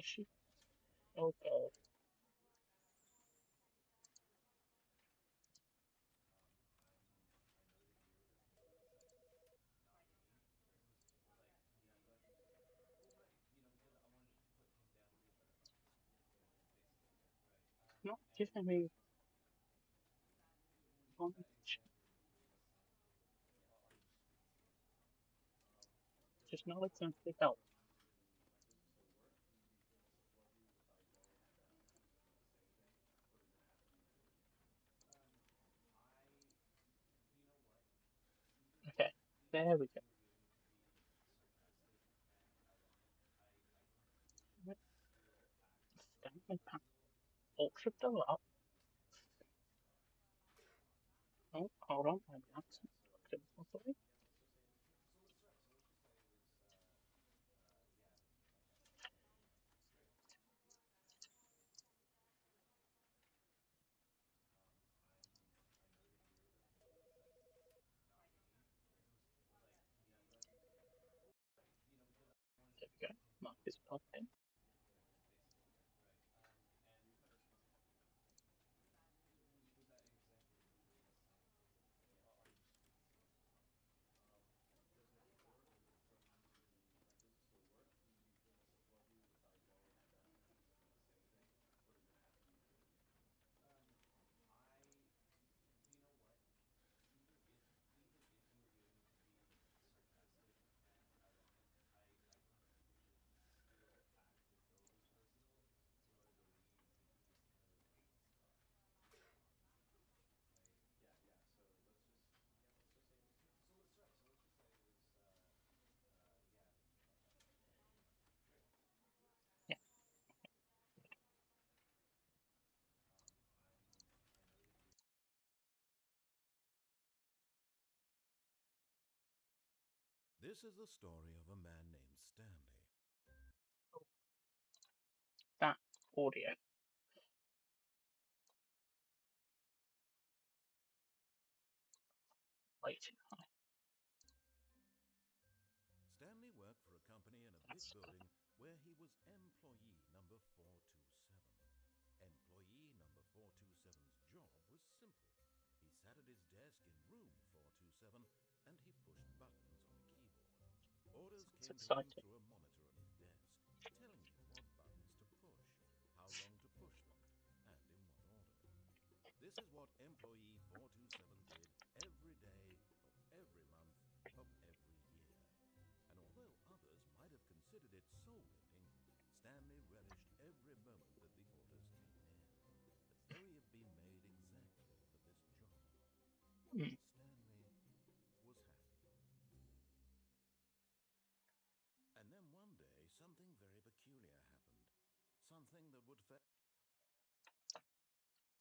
Is she? Oh god. Not giving me much. Just no attempt to help. Okay, there we go. Stanley Pan. Ultra Deluxe. Oh, hold on, my accent working properly. There we go. Mark is plugged in. Yeah. This is the story of a man named Stanley. That audio. Way too high. Stanley worked for a company in a big That's building where he was employee number 427. Employee number 427's job was simple. He sat at his desk in room 427 and he pushed buttons on a keyboard. Orders sounds came to him exciting. through a monitor on his desk, telling him what buttons to push, how long to push them, and in what order. This is what employee 427 did every day of every month of every year. And although others might have considered it soul-rending, Stanley relished every moment that the orders came in, as though he had been made exactly for this job. Hmm. Stanley was happy. And then one day, something very peculiar happened. Something that would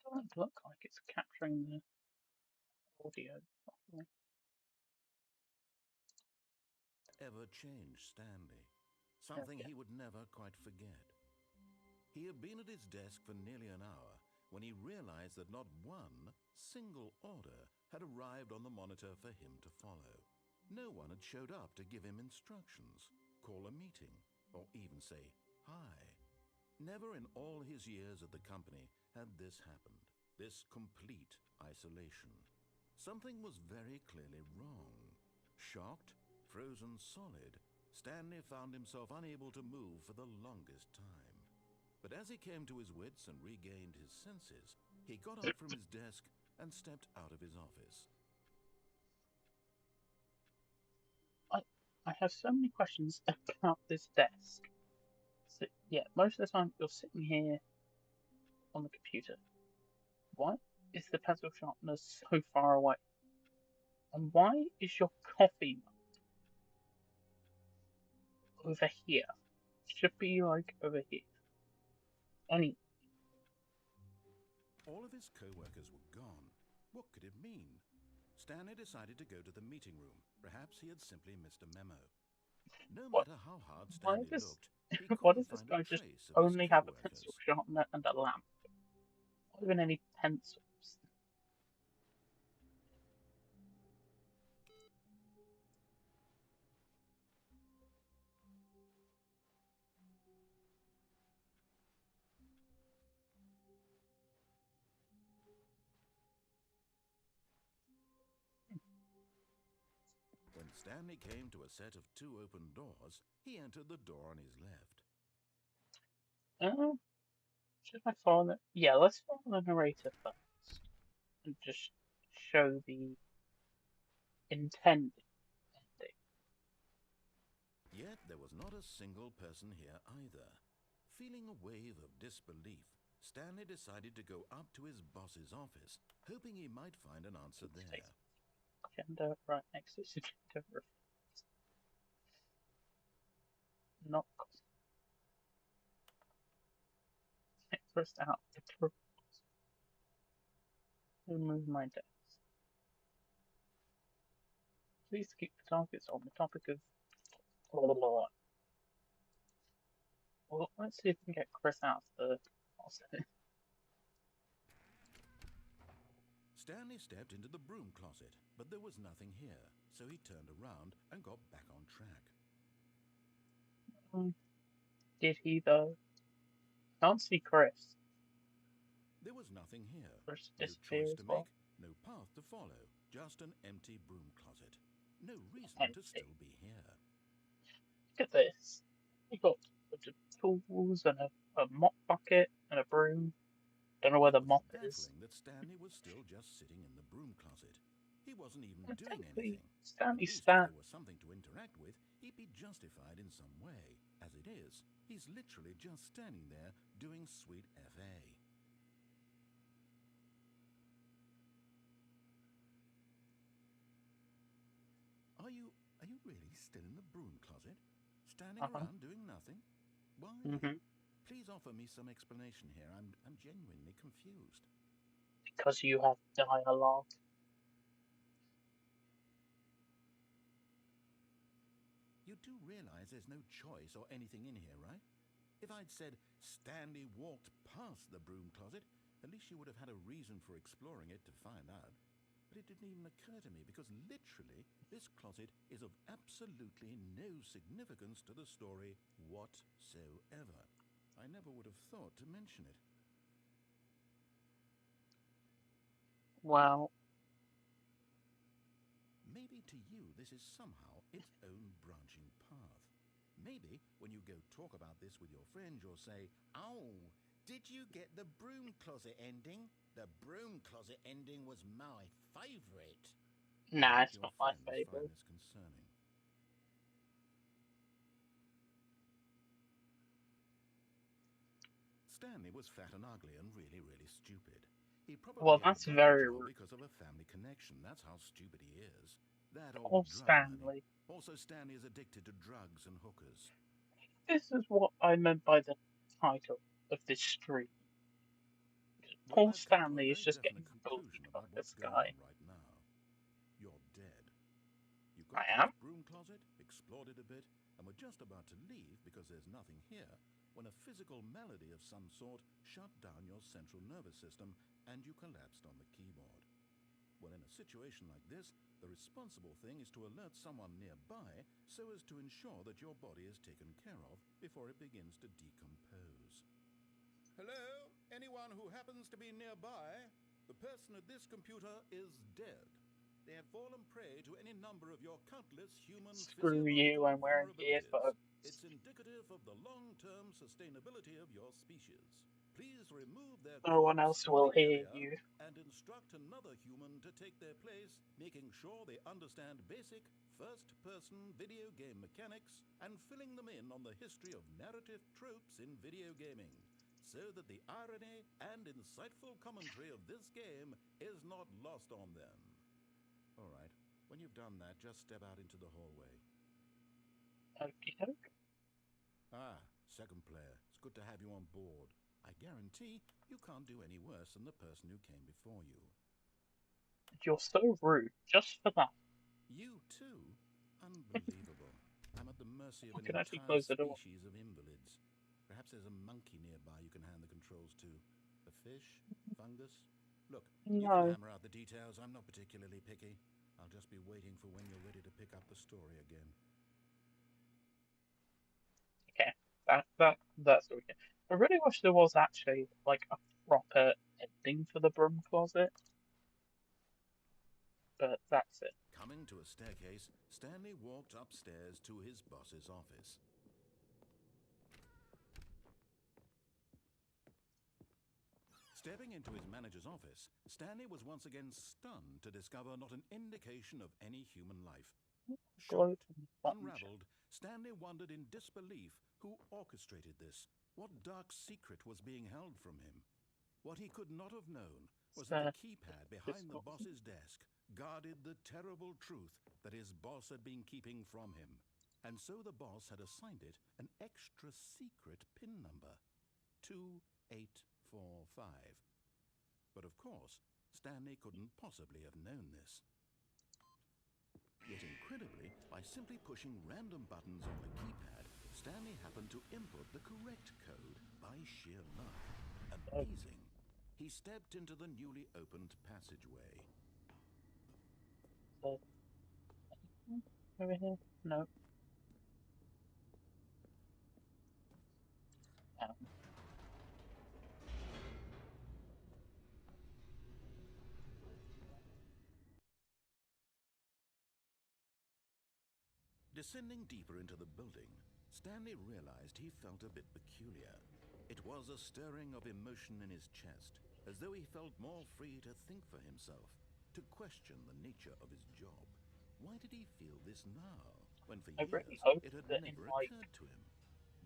Doesn't look like it's capturing the audio properly. forever change Stanley. There Something we go. he would never quite forget. He had been at his desk for nearly an hour when he realized that not one single order had arrived on the monitor for him to follow. No one had showed up to give him instructions, call a meeting, or even say hi. Never in all his years at the company had this happened, this complete isolation. Something was very clearly wrong. Shocked, frozen solid, Stanley found himself unable to move for the longest time. But as he came to his wits and regained his senses, he got up from his desk and stepped out of his office. I I have so many questions about this desk. So, yeah, most of the time you're sitting here on the computer. Why is the pencil sharpener so far away? And why is your coffee mug over here? Should be like over here. Any All of his co-workers were gone. What could it mean? Stanley decided to go to the meeting room. Perhaps he had simply missed a memo. No what? matter how hard Why Stanley does looked, he why couldn't does this find a guy just trace of his only have a pencil co-workers. sharpener and a lamp? Not even any pencils. Stanley came to a set of 2 open doors, he entered the door on his left. Should I follow the... Yeah, let's follow the narrator first. And just show the intended ending. Yet there was not a single person here either. Feeling a wave of disbelief, Stanley decided to go up to his boss's office, hoping he might find an answer there. Gender right next to gender. Not first out the truth. Remove my desk. Please keep the targets on the topic of blah blah blah. Well, let's see if we can get Chris out of the closet. Stanley stepped into the broom closet, but there was nothing here, so he turned around and got back on track. Did he though? Can't see Chris. There was nothing here. Chris No disappears choice to as well. make, no path to follow, just an empty broom closet. No reason Empty. to still be here. Look at this. You got a bunch of tools and a mop bucket and a broom. Don't know where the mop is. Baffling that Stanley was still just sitting in the broom closet. He wasn't even And doing technically, anything. Stanley At least if there was something to interact with, he'd be justified in some way. As it is, he's literally just standing there doing sweet FA. Are you really still in the broom closet? Standing around doing nothing? Why? Please offer me some explanation here. I'm genuinely confused. Because you have dialogue. You do realize there's no choice or anything in here, right? If I'd said Stanley walked past the broom closet, at least you would have had a reason for exploring it to find out. But it didn't even occur to me because literally this closet is of absolutely no significance to the story whatsoever. I never would have thought to mention it. Well, maybe to you this is somehow its own branching path. Maybe when you go talk about this with your friend, you'll say, "Oh, did you get the broom closet ending? The broom closet ending was my favourite." nah, it's not my favourite. Find this concerning. Stanley was fat and ugly and really, really stupid. He probably Well, that's very rude. because of a family connection. That's how stupid he is. That Poor Stanley. Also, Stanley is addicted to drugs and hookers. This is what I meant by the title of this stream. Paul Stanley is just getting bullied by this guy. Right now. You're dead. You I got to am? this broom closet, explored it a bit, and were just about to leave because there's nothing here when a physical malady of some sort shut down your central nervous system and you collapsed on the keyboard. Well, in a situation like this, the responsible thing is to alert someone nearby so as to ensure that your body is taken care of before it begins to decompose. Hello? Anyone who happens to be nearby? The person at this computer is dead. They have fallen prey to any number of your countless human Screw you, I'm wearing earphones. It's indicative of the long-term sustainability of your species. Please remove their no one else will hear you. And instruct another human to take their place, making sure they understand basic first-person video game mechanics and filling them in on the history of narrative tropes in video gaming, so that the irony and insightful commentary of this game is not lost on them. All right, when you've done that, just step out into the hallway. Okie doke. Ah, second player. It's good to have you on board. I guarantee you can't do any worse than the person who came before you. You're so rude, just for that. You too? Unbelievable. I'm at the mercy of an can entire actually close the door. species of invalids. Perhaps there's a monkey nearby you can hand the controls to. A fish? Fungus? Look, you can hammer out the details. I'm not particularly picky. I'll just be waiting for when you're ready to pick up the story again. Okay, that's okay. I really wish there was actually like a proper ending for the broom closet, but that's it. Coming to a staircase, Stanley walked upstairs to his boss's office. Stepping into his manager's office, Stanley was once again stunned to discover not an indication of any human life. Shocked, unraveled, Stanley wondered in disbelief who orchestrated this, what dark secret was being held from him. What he could not have known was that the keypad behind the boss's desk guarded the terrible truth that his boss had been keeping from him. And so the boss had assigned it an extra secret PIN number, 2845. But of course, Stanley couldn't possibly have known this. Yet incredibly, by simply pushing random buttons on the keypad, Stanley happened to input the correct code by sheer luck. Amazing. He stepped into the newly opened passageway. Over here? No. Descending deeper into the building, Stanley realized he felt a bit peculiar. It was a stirring of emotion in his chest, as though he felt more free to think for himself, to question the nature of his job. Why did he feel this now, when for years it had never occurred to him?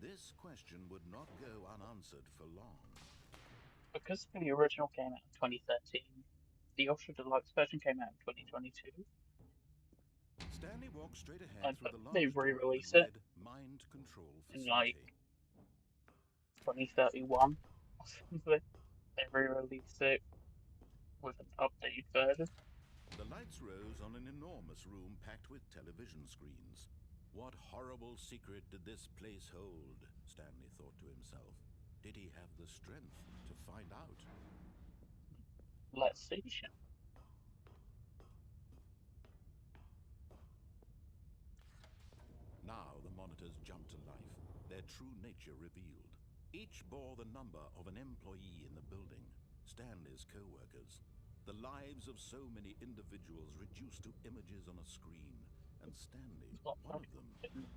This question would not go unanswered for long. Because the original came out in 2013, the Ultra Deluxe version came out in 2022. Stanley walked straight ahead through the large they re-released it mind control in facility. 2031 or something. They re-released it with an updated version. The lights rose on an enormous room packed with television screens. What horrible secret did this place hold? Stanley thought to himself. Did he have the strength to find out? Let's see. Now the monitors jumped to life, their true nature revealed. Each bore the number of an employee in the building, Stanley's co-workers. The lives of so many individuals reduced to images on a screen, and Stanley, one of them,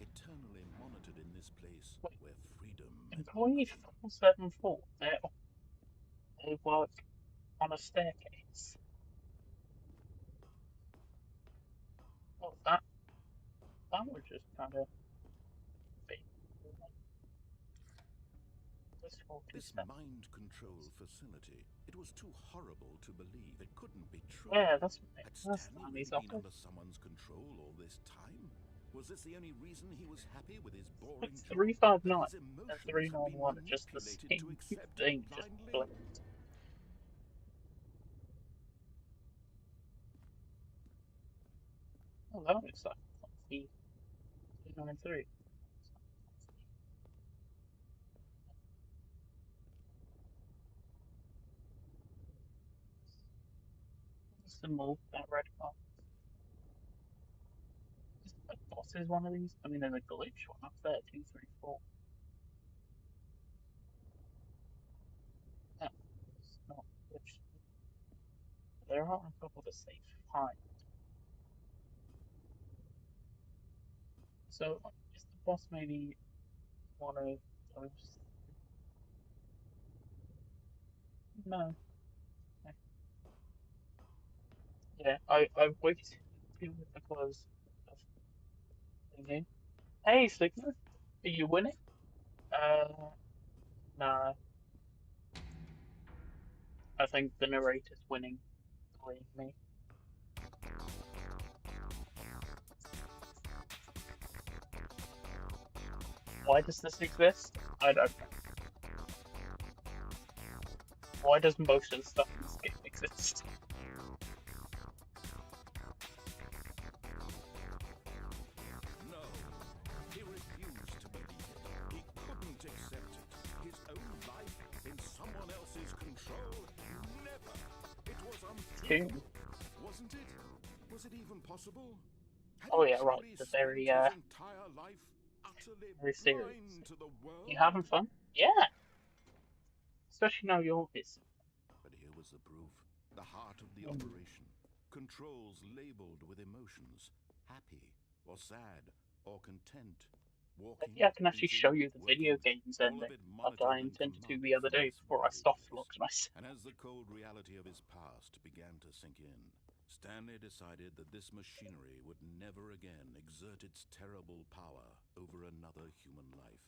eternally monitored in this place where freedom... Employee 474, they work on a staircase. Well, that was just kind of big. This mind control facility, it was too horrible to believe. It couldn't be true. Yeah, that's Had Stanley really been under someone's control all this time? Was this the only reason he was happy with his boring job? 359 and 391 are just the same thing, just blinked. Oh, that looks like the 393. What's the move, that red car? Is the boss is one of these? I mean, there's a glitch one up there, 234. That's not glitched. There are a couple of safe find. So, is the boss maybe one of those? No. Okay. Yeah, I waited because of thinking. Hey, Sigma, are you winning? No. I think the narrator's winning. Believe me. Why does this exist? I don't know. Why does most of the stuff in this game exist? No, he refused to believe it. He couldn't accept it. His own life in someone else's control? Never. It was unthinkable. Wasn't it? Was it even possible? Oh yeah, right. The very serious. You having fun? Yeah. Especially now you're busy. But here was the proof, the heart of the operation. controls labeled with emotions, happy or sad or content, walking, Maybe I can actually show eating, you the video working, games all of ending, it like I monitored and intended to the commanded other from day this before I very soft place. locked myself. And as the cold reality of his past began to sink in, Stanley decided that this machinery would never again exert its terrible power over another human life,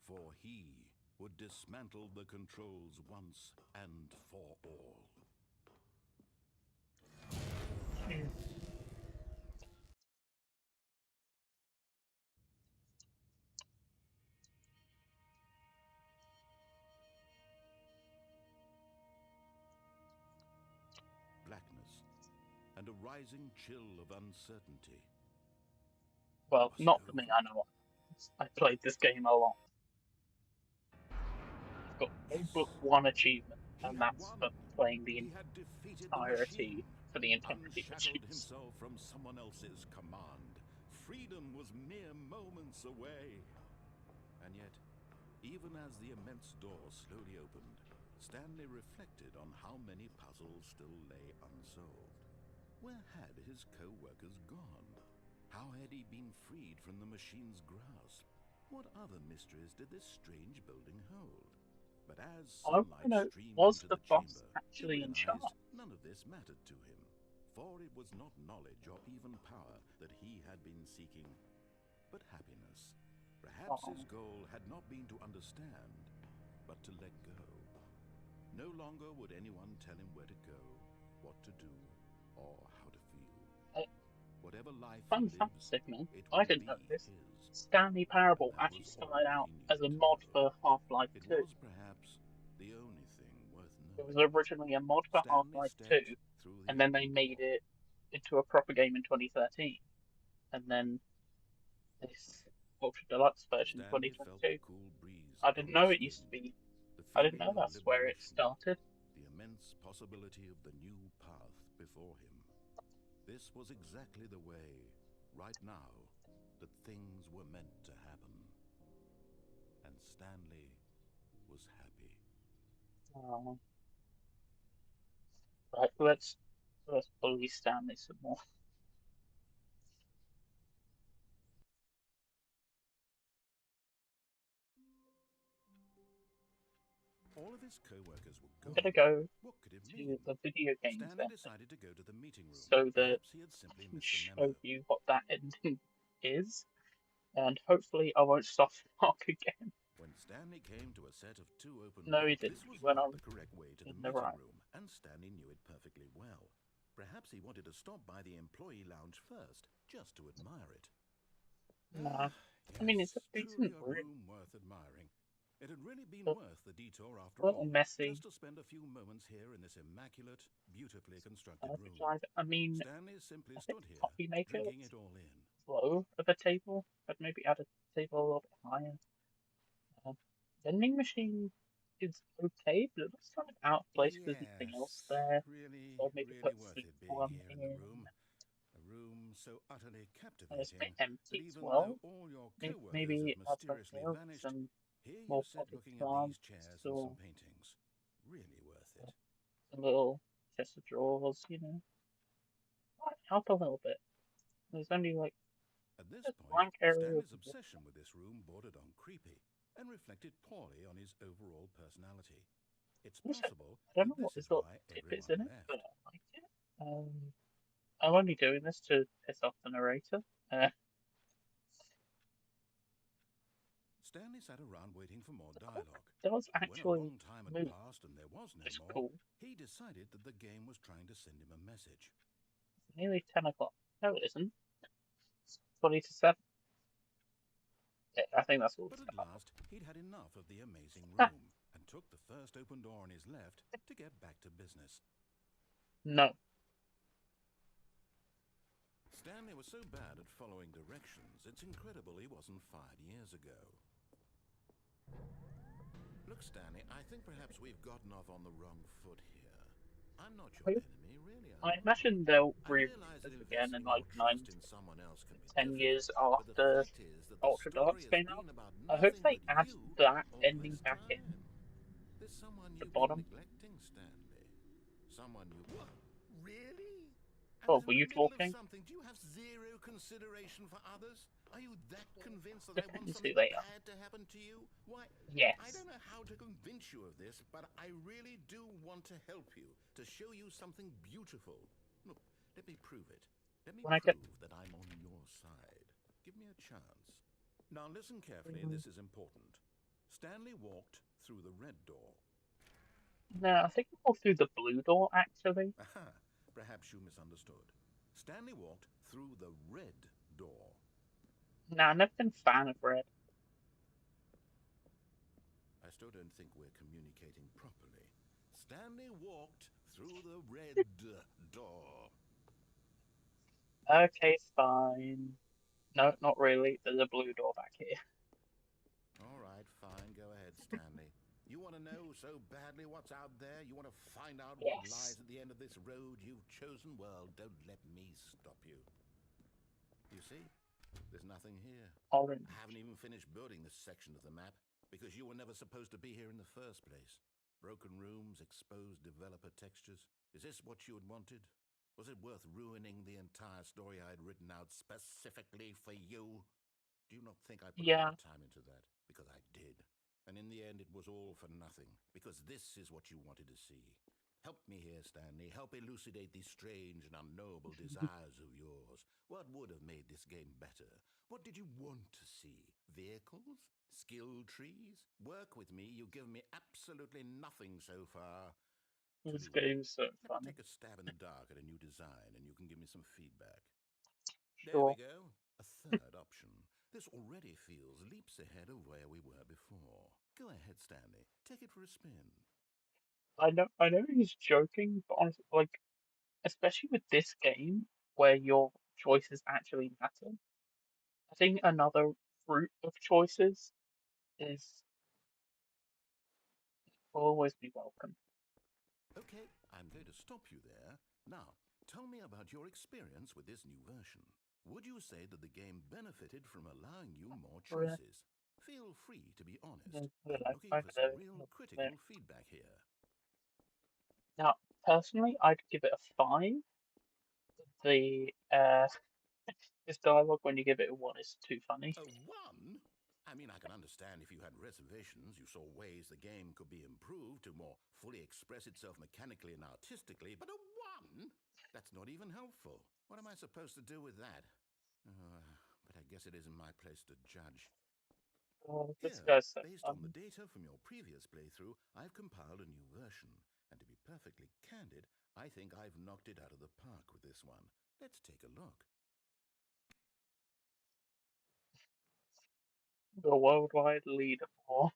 for he would dismantle the controls once and for all. Blackness and a rising chill of uncertainty. Well, Was it not for me, over? I know. I played this game a lot. I've got Yes. but one achievement, He and had that's won. for playing the He had defeated the entirety machine, for the integrity of unshackled issues. himself from someone else's command. Freedom was mere moments away. And yet, even as the immense door slowly opened, Stanley reflected on how many puzzles still lay unsolved. Where had his co-workers gone? How had he been freed from the machine's grasp? What other mysteries did this strange building hold? But as I want to sunlight know, streamed was into the the boss chamber, he actually in realized charge? none of this mattered to him, for it was not knowledge or even power that he had been seeking, but happiness. Perhaps Oh, his goal had not been to understand, but to let go. No longer would anyone tell him where to go, what to do, or how to feel. uh, Whatever life he fun fact, lives, Sigmund, it I will didn't be know this. his. Stanley And Parable that actually was started all out he as a needed to mod know. for Half-Life It 2. was perhaps the only thing worth It was knowing. originally a mod for Stanley Half-Life stepped 2, through and the then they open made door. it into a proper game in 2013. And then this Ultra Deluxe version Stanley felt the 2022. cool breeze I upon didn't his know it used skin, to be. the I didn't feeling know of that's where it liberation, started. the immense possibility of the new path before him. This was exactly the way, right now, that things were meant to happen. And Stanley was happy. Oh, right, let's bully Stanley some more. All of his co-workers were I'm gonna gone. go What could it mean? to the video games Stanley ending decided to go to the meeting room. so that Perhaps he had I simply can missed a memo. show you what that ending is, and hopefully I won't soft lock again. When Stanley came to a set of two open No, he books, didn't. this He was went not on the correct way to in the the meeting right. room, and Stanley knew it perfectly well. Perhaps he wanted to stop by the employee lounge first, just to admire it. Nah, I mean it's a Yes, truly decent a room. room worth admiring. It had really been A worth the detour after little all, messy. just to spend a few moments here in this immaculate, beautifully constructed Energy room. drive. I mean, Stanley simply I think stood the here, coffee maker drinking looks it all in. low of a table. I'd maybe add a table a little bit higher. Vending machine is okay, but it looks kind of out of place. There's nothing else Yes, there. really, So maybe really put worth food it being one here in the in. room. A room so utterly It's a bit captivating that empty as even though well. all your Maybe, co-workers maybe have add something mysteriously else, vanished, some here you more sit potted looking at these plants, chairs and or some paintings. Really worth it. some little chest of drawers, you know. Might help a little bit. There's only like At this a point, blank area of Stanley's the wall. obsession with this room bordered on creepy and reflected poorly on his overall personality. It's Also, possible I don't that know what this this is little why tip is everyone in it, but left. I like it. I'm only doing this to piss off the narrator. Stanley sat around waiting for more The clock dialogue, does and when a actually long time had move, passed and there was no which is more, cool. he decided that the game was trying to send him a message. It's nearly 10 o'clock. No, it isn't. It's 20 to 7. Yeah, I think that's all But it's at got. last, he'd had enough of the amazing Ah, room, and took the first open door on his left to get back to business. no. Stanley was so bad at following directions, it's incredible he wasn't fired years ago. Look, Stanley, I think perhaps we've gotten off on the wrong foot here. I'm not your enemy, really, I I'm not. imagine they'll I re-release realize that this again in investing like your 9 trust in someone else can be to 10 difficult, years but the after fact is that the Ultra story Deluxe has came out. been about I hope nothing they but add you that all ending this back in time. There's someone the you've been bottom. neglecting, Stanley. Someone you... What? Really? I Oh, was in were the you middle of talking? something. Do you have zero consideration for others? Are you that convinced that I want Depends who something they are. bad to happen to you? Why, I Yes. don't know how to convince you of this, but I really do want to help you, to show you something beautiful. Look, let me prove it. Let me When I get prove that I'm on your side. Give me a chance. Now listen carefully, this is important. Stanley walked through the red door. no, I think I'll go through the blue door actually. Aha, perhaps you misunderstood. Stanley walked through the red door. No, I've never been a fan of red. I still don't think we're communicating properly. Stanley walked through the red door. Okay, fine. No, not really. There's a blue door back here. All right, fine, go ahead, Stanley. You want to know so badly what's out there? You want to find out what Yes. lies at the end of this road you've chosen? Well, don't let me stop you. You see, there's nothing here. Orange. I haven't even finished building this section of the map because you were never supposed to be here in the first place. Broken rooms, exposed developer textures. Is this what you had wanted? Was it worth ruining the entire story I had written out specifically for you? Do you not think I put a lot Yeah, of time into that? Because I did. And in the end, it was all for nothing. Because this is what you wanted to see. Help me here, Stanley. Help elucidate these strange and unknowable desires of yours. What would have made this game better? What did you want to see? Vehicles? Skill trees? Work with me. You've given me absolutely nothing so far. Tell this you what, game's so let me funny. take a stab in the dark at a new design and you can give me some feedback. There we Sure. go. A third option. This already feels leaps ahead of where we were before. Go ahead, Stanley. Take it for a spin. I know he's joking, but honestly, like, especially with this game where your choices actually matter, I think another route of choices is will always be welcome. Okay, I'm going to stop you there. Now, tell me about your experience with this new version. Would you say that the game benefited from allowing you more Right. choices? Feel free to be honest. There's I'm like looking five for of some those real there. critical feedback here. Now, personally, I'd give it a five. The this dialogue when you give it a one is too funny. A one? I mean, I can understand if you had reservations, you saw ways the game could be improved to more fully express itself mechanically and artistically, but a one? That's not even helpful. What am I supposed to do with that? But I guess it isn't my place to judge. This Here, guy's so based on the funny. data from your previous playthrough, I've compiled a new version. And to be perfectly candid, I think I've knocked it out of the park with this one. Let's take a look. The worldwide leaderboard.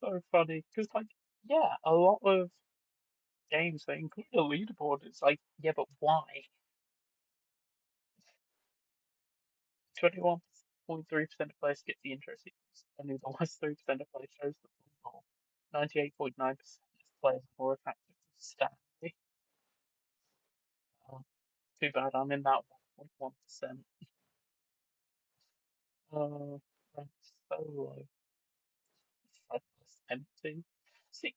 So funny because like yeah, a lot of games that include a leaderboard. It's like yeah, but why? 21.3% of players skip the intro sequence. Only the last 3% of players chose the full goal. 98.9% of players are more effective than Stanley. Too bad I'm in that 1.1%. Ranked so low. Friendless empty. See,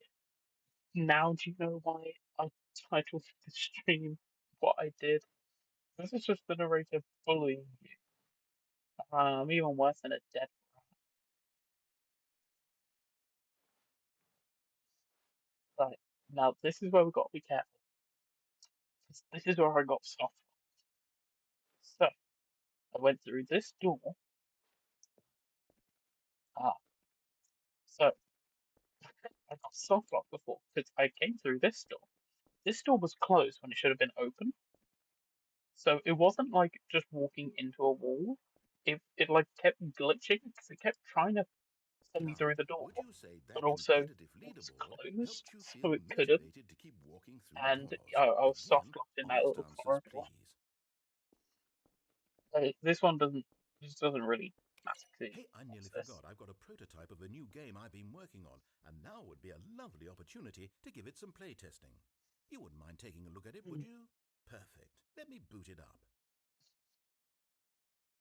now do you know why I titled the stream what I did? This is just the narrator bullying you. Even worse than a dead rat. Right, now this is where we've got to be careful. This is where I got stopped. So, I went through this door. Ah, so I got soft locked before because I came through this door. This door was closed when it should have been open. So it wasn't like just walking into a wall. It like kept glitching because it kept trying to send me Now, through the door, would you say but that also competitive it was leaderboard closed, helped you so feel it couldn't. motivated to keep walking through And doors? I was soft Again, locked in that honest little answers, corridor. please. This one doesn't. This doesn't really matter to Hey, I nearly this. forgot. I've got a prototype of a new game I've been working on, and now would be a lovely opportunity to give it some playtesting. You wouldn't mind taking a look at it, would you? Perfect. Let me boot it up.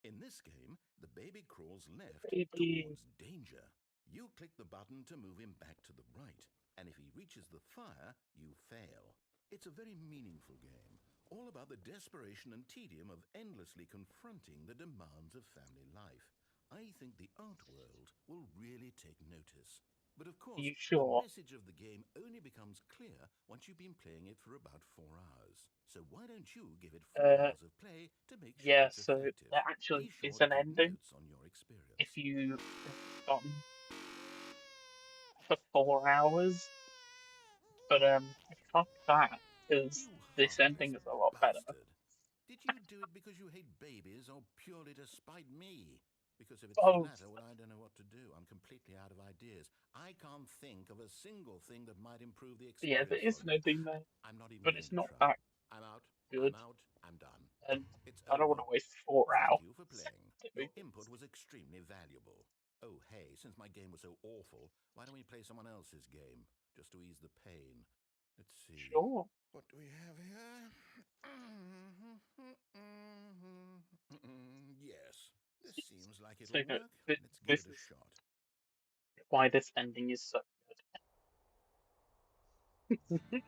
In this game, the baby crawls left Maybe towards danger. You click the button to move him back to the right, and if he reaches the fire, you fail. It's a very meaningful game, all about the desperation and tedium of endlessly confronting the demands of family life. I think the art world will really take notice. But of Are course, you the sure? message of the game only becomes clear once you've been playing it for about 4 hours. So why don't you give it 4 hours of play to make sure Yeah. it's So effective? there actually Be sure is to an keep ending notes on your if experience. you have gotten for 4 hours, but fuck that because You this heartless ending is a lot better. bastard. Did you do it because you hate babies or purely to spite me? Because if it's the Oh, latter, well, I don't know what to do. I'm completely out of ideas. I can't think of a single thing that might improve the yeah, there experience is for an you. ending there, I'm not even but going it's to not try. that I'm out. I'm good, out. I'm done. and It's I don't want over. to waste 4 hours Thank you for playing. doing Your input this. was extremely valuable. Oh, hey, since my game was so awful, why don't we play someone else's game? Just to ease the pain. Let's see. Sure. What do we have here? Yes, this seems like So it'll work. Let's give this it a is shot. why this ending is so good.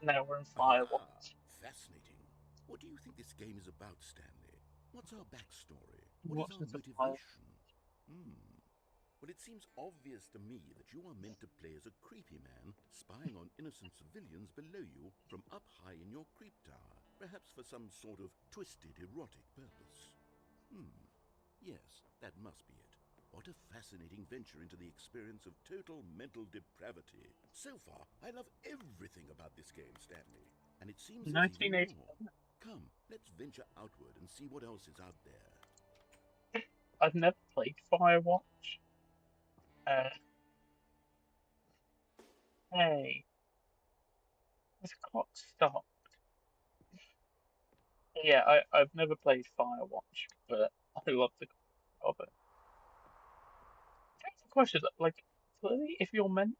Now we're in Aha! Firewatch. Fascinating. What do you think this game is about, Stanley? What's our backstory? What is Watch our this fire. motivation? Hmm. Well, it seems obvious to me that you are meant to play as a creepy man spying on innocent civilians below you from up high in your creep tower, perhaps for some sort of twisted erotic purpose. Yes, that must be it. What a fascinating venture into the experience of total mental depravity. So far, I love everything about this game, Stanley. And it seems there's even more. 1989. Come, let's venture outward and see what else is out there. I've never played Firewatch. Uh, hey, this clock stopped. Yeah, I've never played Firewatch, but I love the concept of it. The question is, like, clearly, if you're meant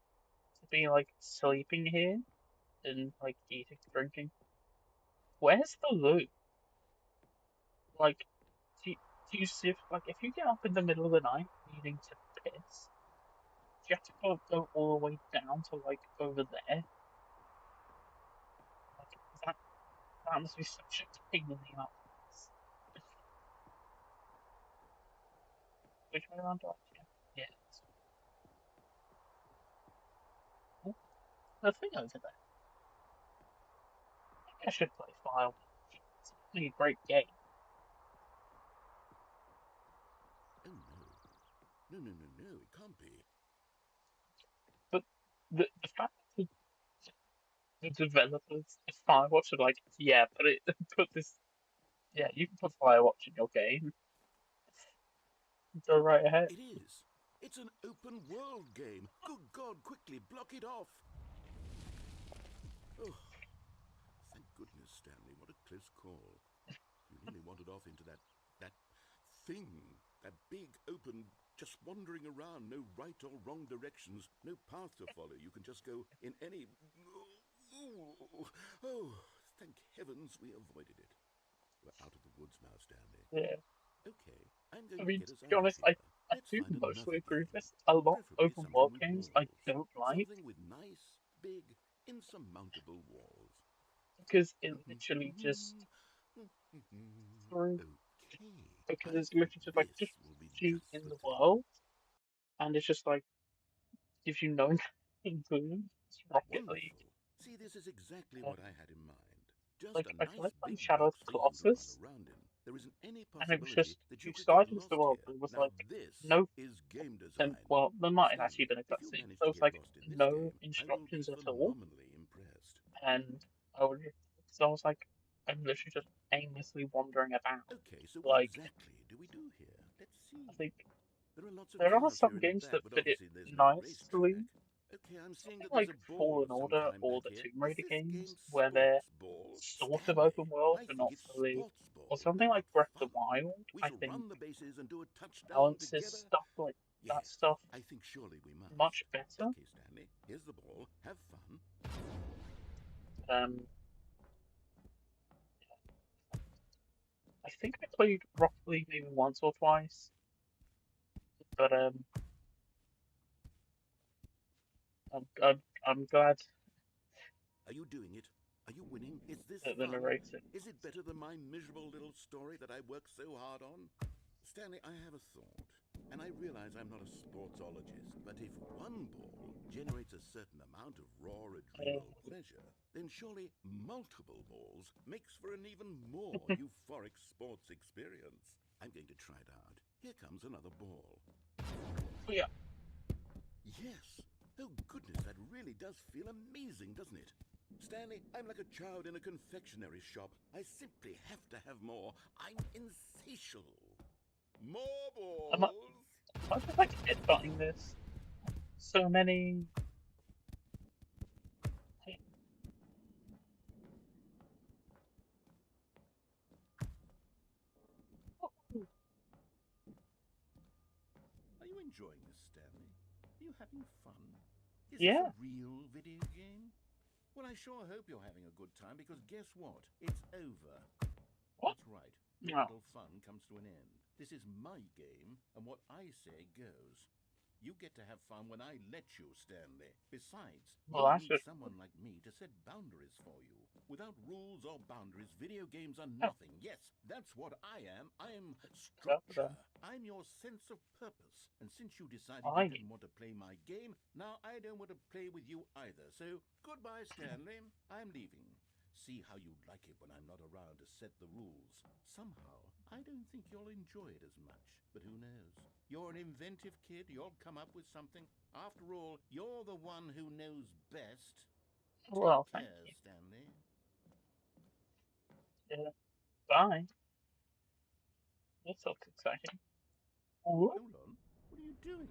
to be like sleeping here and like eating, drinking, where's the loot? Like, do you, do you see if, like if you get up in the middle of the night needing to piss, do you have to go all the way down to like over there? Like that must be such a pain in the ass. Which way around do I go? Yeah. Oh, the thing over there. I should play Firewatch. It's actually a great game. Oh no. No, no, no, no, it can't be. But the fact that the developers of Firewatch are like, yeah, put this, yeah, you can put Firewatch in your game. Go right ahead. It is. It's an open world game. Good God, quickly block it off. Oh, thank goodness, Stanley. What a close call. You nearly wandered off into that thing. That big, open, just wandering around. No right or wrong directions. No path to follow. You can just go in any... Oh, thank heavens we avoided it. We're out of the woods now, Stanley. Yeah. Okay, I'm I going to mean, get to us be out of honest, here. I Let's do find mostly another agree with game. this. A lot of Preferably open something world with games I walls. don't like Something with nice, big, insurmountable walls. because it literally just through Okay, because I it's think literally just like this just will be puts you just in the the thing. world and it's just like gives you no include it's Rocket League. Wonderful. See, this is exactly Um, what I had in mind. Just like a I nice tried playing big Shadow of box the for you to run Colossus around in. There isn't any and it was possibility just that you you could get started into the lost world, here. but it was Now like this no is game and design. well there might have actually Stanley, been a if you cutscene. manage There to was get like lost in this no game, I will be instructions at all phenomenally impressed. and I would so I was like I'm literally just aimlessly wandering about. Okay, so what Like exactly do we do here? Let's I see. think There are lots of there are cars here some in the games back, that but fit it obviously there's no nicely. racetrack. Okay, I'm seeing Something that there's like a ball Fallen of some Order kind or back the here. Tomb Is Raider this game games, where they're sports ball? sort of open Stanley, world, I but think not it's fully. sports Or ball. something Oh, like good Breath of fun. the Wild, We I shall think run the bases and do a touchdown balances together. stuff like that Yes, stuff I think surely we must. much better. Okay, Stanley, here's the ball. Have fun. Um, I think I played Rocket League maybe once or twice, but I'm glad. Are you doing it? Are you winning? Is this the fun? narrator. Is it better than my miserable little story that I worked so hard on? Stanley, I have a thought. And I realize I'm not a sportsologist, but if one ball generates a certain amount of raw adrenal pleasure, then surely multiple balls makes for an even more euphoric sports experience. I'm going to try it out. Here comes another ball. Oh, yeah. Yes. Oh, goodness, that really does feel amazing, doesn't it? Stanley, I'm like a child in a confectionery shop. I simply have to have more. I'm insatiable. More I'm not, balls! I'm just like headbutting this. So many. Are you enjoying this, Stanley? Are you having fun? Is this Yeah. a real video game? Well, I sure hope you're having a good time, because guess what? It's over. What? That's right. Your No. little fun comes to an end. This is my game, and what I say goes. You get to have fun when I let you, Stanley. Besides, Well, you'll that's need just. someone like me to set boundaries for you. Without rules or boundaries, video games are Oh, nothing. Yes, that's what I am. I'm that structure. I'm your sense of purpose. And since you decided you I. didn't want to play my game, now I don't want to play with you either. So, goodbye, Stanley. I'm leaving. See how you'd like it when I'm not around to set the rules. Somehow, I don't think you'll enjoy it as much. But who knows? You're an inventive kid. You'll come up with something. After all, you're the one who knows best. Take Well, thank care, you. Stanley. Yeah. Bye. This looks exciting. Ooh. Hold on. What are you doing?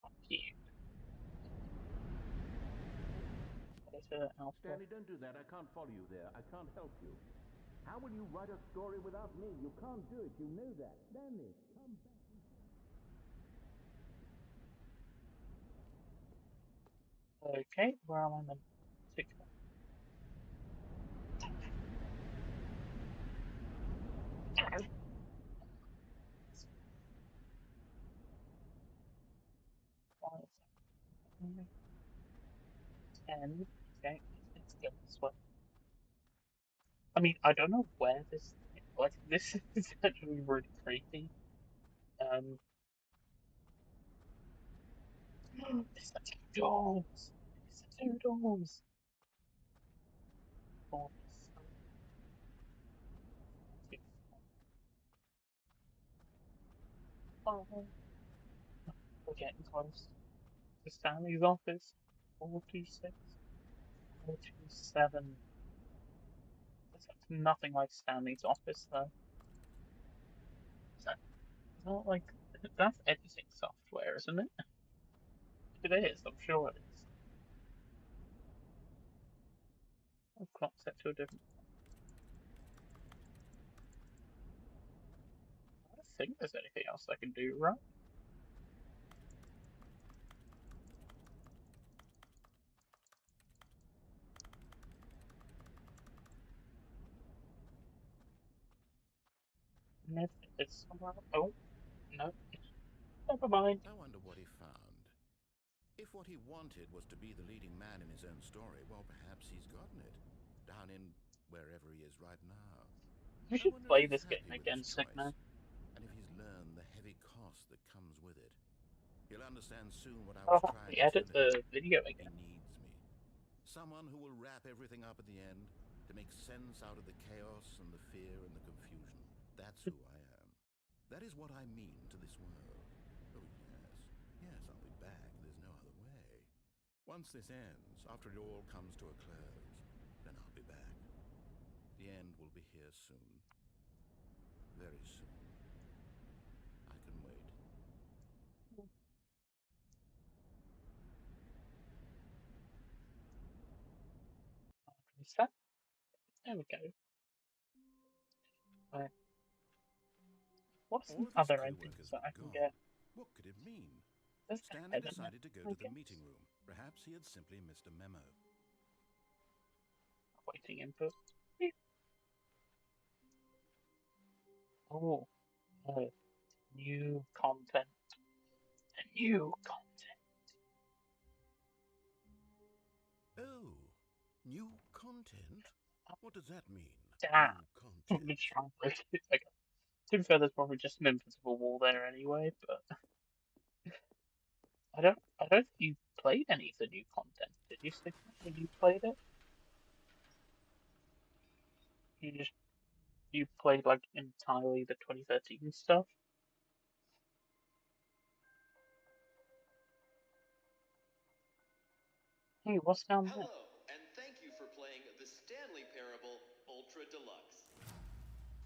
Fuck you. Editor alpha. Stanley, don't do that. I can't follow you there. I can't help you. How will you write a story without me? You can't do it. You know that. Stanley, come back. Okay, where am I meant to go? Five, 10. Okay, let's go this way. I mean, I don't know where this. Like, this is actually really creepy. Um, it's the two dogs. It's the two dogs. 47, 45. We're getting close to Stanley's office. 426, 427. This looks nothing like Stanley's office, though. Is that like. That's editing software, isn't it? If it is, I'm sure it is. Clock set to a different. I don't think there's anything else I can do, right? Never. It's somewhere. Oh, no. Never mind. I wonder what he found. If what he wanted was to be the leading man in his own story, well, perhaps he's gotten it. Down in wherever he is right now. We I should wonder if play he's this game happy with his again, Sick choice, Man. and if he's learned the heavy cost that comes with it. He'll understand soon what I I'll was have trying to to tell edit him. the video He again. needs me. Someone who will wrap everything up at the end to make sense out of the chaos and the fear and the confusion. That's who I am. That is what I mean to this world. Oh, yes. Yes, I'll be back. There's no other way. Once this ends, after it all comes to a close, then I'll be back. The end will be here soon. Very soon. I can wait. Reset. There we go. Right. What are All some of his other co-workers endings that I were can gone. get? What could it mean? There's a Stanley head in it, decided to go I to the guess. meeting room. Perhaps he had simply missed a memo. Waiting input. Yeah. Oh, no. New content. New content. Oh, New content? What does that mean? Damn. New I'm content? trying to break it. Okay. To be fair, there's probably just an invisible wall there anyway, but I don't think you played any of the new content, did you, Sigma, when you played it? You just you played like entirely the 2013 stuff? Hey, what's down there? Hello, and thank you for playing the Stanley Parable Ultra Deluxe.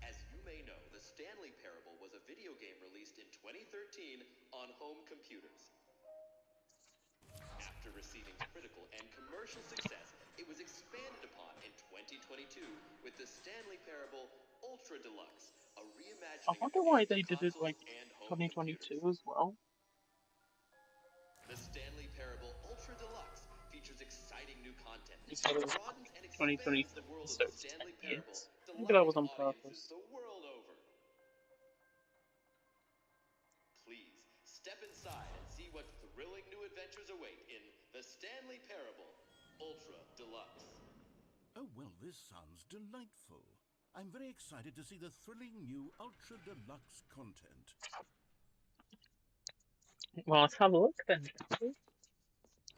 As you may know, the Stanley Parable was a video game released in 2013 on home computers. After receiving critical and commercial success, it was expanded upon in 2022 with the Stanley Parable Ultra Deluxe, a I reimagining of wonder the why game they for did it consoles like and home computers. 2022 as well. The Stanley Parable Ultra Deluxe features exciting new content Instead and of broadens and expands 2023, the world of so the it's 10 Stanley Parable, years. Maybe that delighting was on audiences purpose. the world over. Please step inside and see what thrilling new adventures await in the Stanley Parable Ultra Deluxe. Oh, well, this sounds delightful. I'm very excited to see the thrilling new Ultra Deluxe content. Well, let's have a look then, shall we?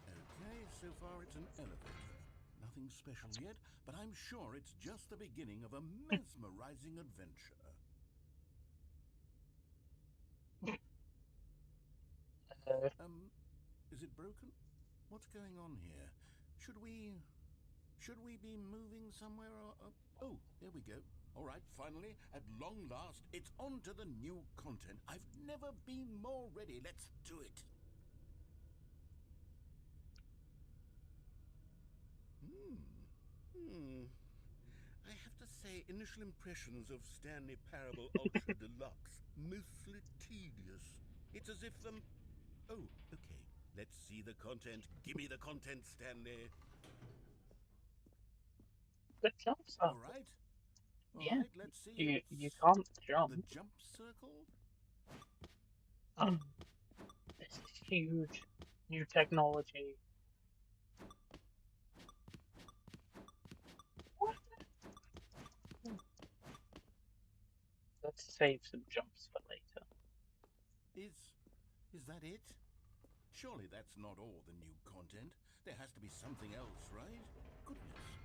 Okay, so far it's an elevator. Nothing special yet, but I'm sure it's just the beginning of a mesmerizing adventure. Uh, Is it broken? What's going on here? Should we be moving somewhere or... Oh, there we go. All right, finally, at long last, it's on to the new content. I've never been more ready. Let's do it. I have to say, initial impressions of Stanley Parable Ultra Deluxe, mostly tedious. It's as if Oh, okay. Let's see the content. Give me the content, Stanley. the jump All circle. right. All Yeah, right, let's see. you It's can't jump. the jump circle. Um, this is huge new technology. What? Let's save some jumps for later. Is that it? Surely that's not all the new content. There has to be something else, right? Goodness.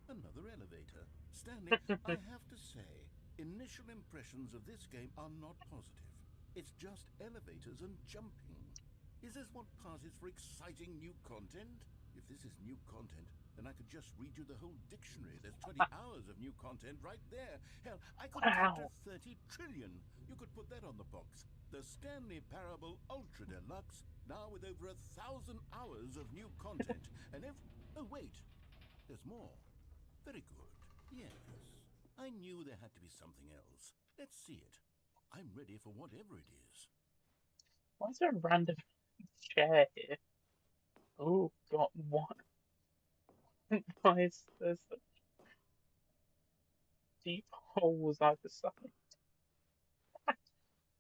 Another elevator. Stanley, I have to say, initial impressions of this game are not positive. It's just elevators and jumping. Is this what passes for exciting new content? If this is new content, then I could just read you the whole dictionary. There's 20 hours of new content right there. Hell, I could count to Wow. 30 trillion. You could put that on the box. The Stanley Parable Ultra Deluxe, now with over 1,000 hours of new content. And oh, wait. There's more. Very good. Yes. I knew there had to be something else. Let's see it. I'm ready for whatever it is. Why is there a random chair here? Oh God, what? Why is there such deep holes either side?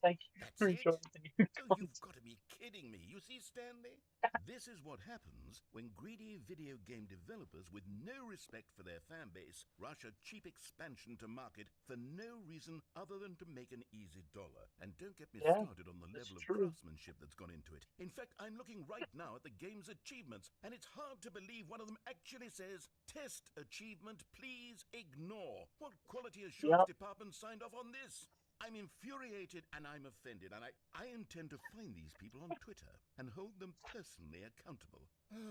Thank you That's for it? enjoying the new Oh, content. you've got to be kidding me. You see, Stanley? This is what happens when greedy video game developers with no respect for their fan base rush a cheap expansion to market for no reason other than to make an easy dollar. And don't get me Yeah, started on the that's level of true. craftsmanship that's gone into it. In fact, I'm looking right now at the game's achievements, and it's hard to believe one of them actually says, "Test achievement, please ignore." What quality assurance Yep. department signed off on this? I'm infuriated and I'm offended, and I intend to find these people on Twitter and hold them personally accountable.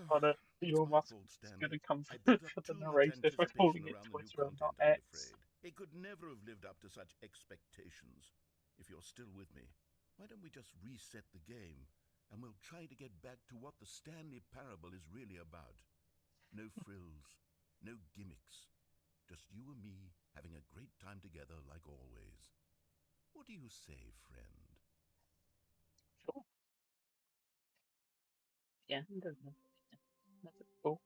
But It's your my mask fault, is going Stanley. to come I for built up the too much narrator for calling anticipation it around the new Twitter and not content, I'm X. afraid. It could never have lived up to such expectations. If you're still with me, why don't we just reset the game, and we'll try to get back to what the Stanley Parable is really about. No frills, no gimmicks. Just you and me having a great time together like always. What do you say, friend? Sure. The end of never. Oh,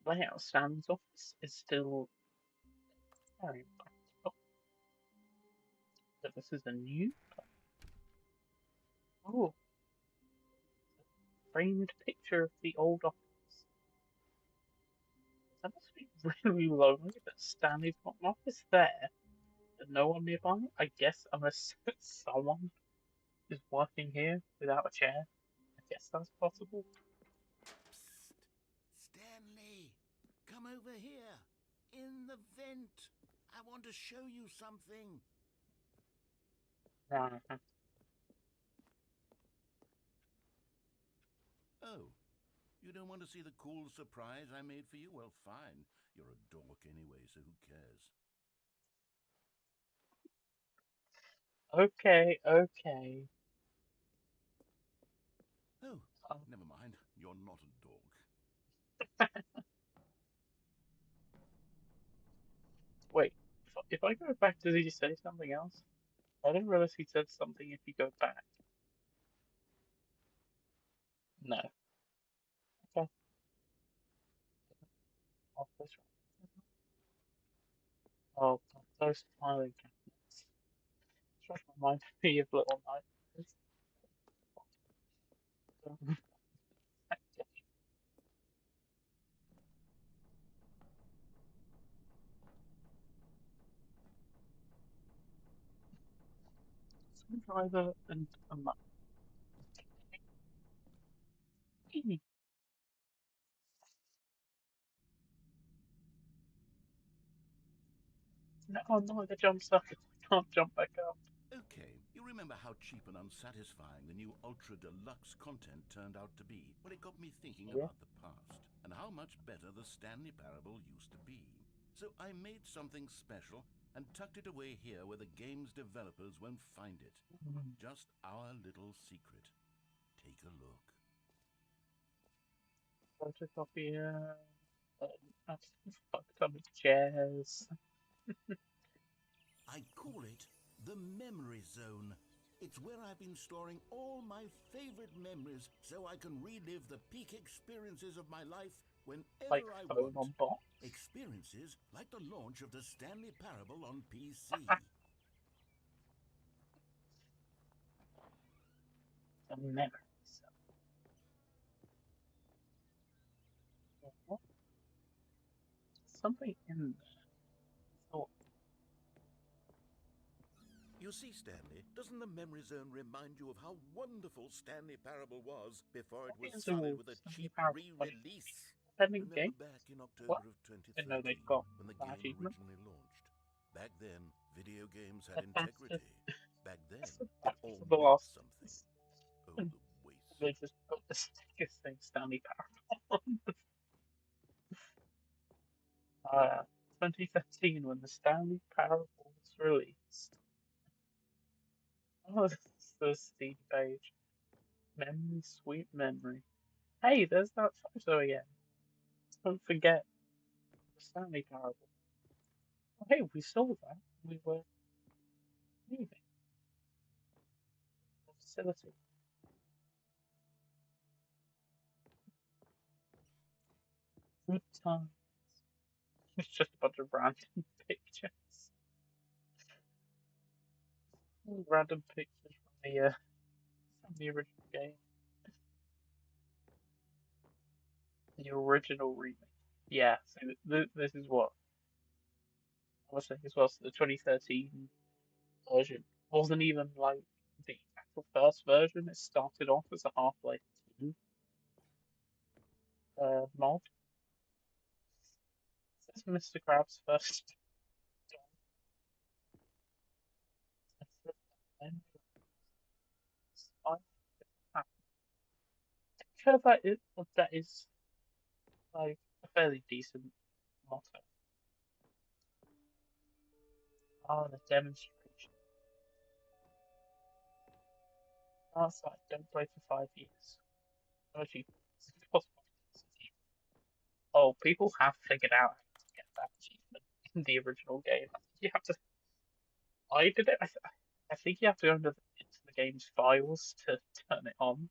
layout Stan's office is still very practical. But this is a new. Oh, framed picture of the old office. That must be really lonely that Stanley's got an office there and no one nearby. I guess unless someone is working here without a chair. I guess that's possible. Psst! Stanley! Come over here! In the vent! I want to show you something! Uh, Oh, you don't want to see the cool surprise I made for you? Well, fine. You're a dork anyway, so who cares? okay, okay. Oh, Um, never mind. You're not a dork. wait, if I go back, does he say something else? I didn't realize he said something if you go back. No. Okay. Oh, that's right. Oh, God, those smiling cabinets. Just remind me of Little Nightmares. Screwdriver and a map. No, no, the jump suck. I can't jump back up. Okay, you remember how cheap and unsatisfying the new Ultra Deluxe content turned out to be? Well, it got me thinking Yeah. about the past and how much better the Stanley Parable used to be. So I made something special and tucked it away here where the game's developers won't find it. Just our little secret. Take a look. Photocopier. That's fucked up chairs. I call it the Memory Zone. It's where I've been storing all my favorite memories so I can relive the peak experiences of my life Like whenever I phone want. on box. Experiences like the launch of the Stanley Parable on PC. The memories. What? Something in there. Thought You see, Stanley, doesn't the Memory Zone remind you of how wonderful Stanley Parable was before it was is sullied all with a Stanley cheap Parable 20. re-release? Depending Remember game. back in What? October of Didn't know they've 2013 got when the that game achievement. originally launched? Back then, video games had That's just integrity. Back then, that's the it practice all of The meant Last of something. Us. Oh, And the waste. they just put the sticker saying Stanley Parable. 2013 when the Stanley Parable was released. Oh, this is the Steam page. Memory, sweet memory. Hey, there's that photo again. Don't forget the Stanley Parable. Oh, hey, we saw that. We were leaving the facility. Good time. It's just a bunch of random pictures. Random pictures from the original game. The original remake. Yeah, so this is what I was saying as well. So the 2013 version wasn't even like the actual first version. It started off as a Half-Life 2 mod. This is Mr. Krabs' first I feel that is like a fairly decent motto. Ah, the demonstration. Outside, don't play for 5 years. No achievements. Possible oh, people have figured out how to get that achievement in the original game. I think you have to. I did it. I think you have to go into the game's files to turn it on.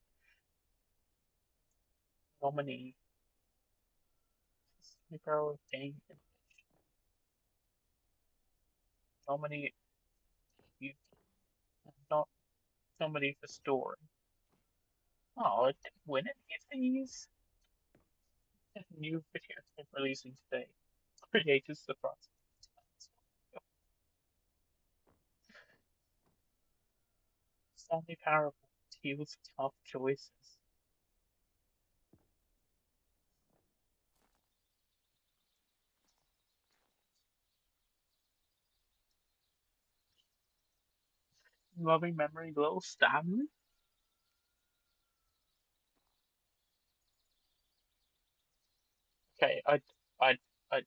Nominee. Superhero game innovation. Nominee. You not nominee for story. Oh, I didn't win any of these. New video game releasing today. Creators surprise. Stanley Parable deals tough choices. Loving memory, little Stanley. Okay, I, I, I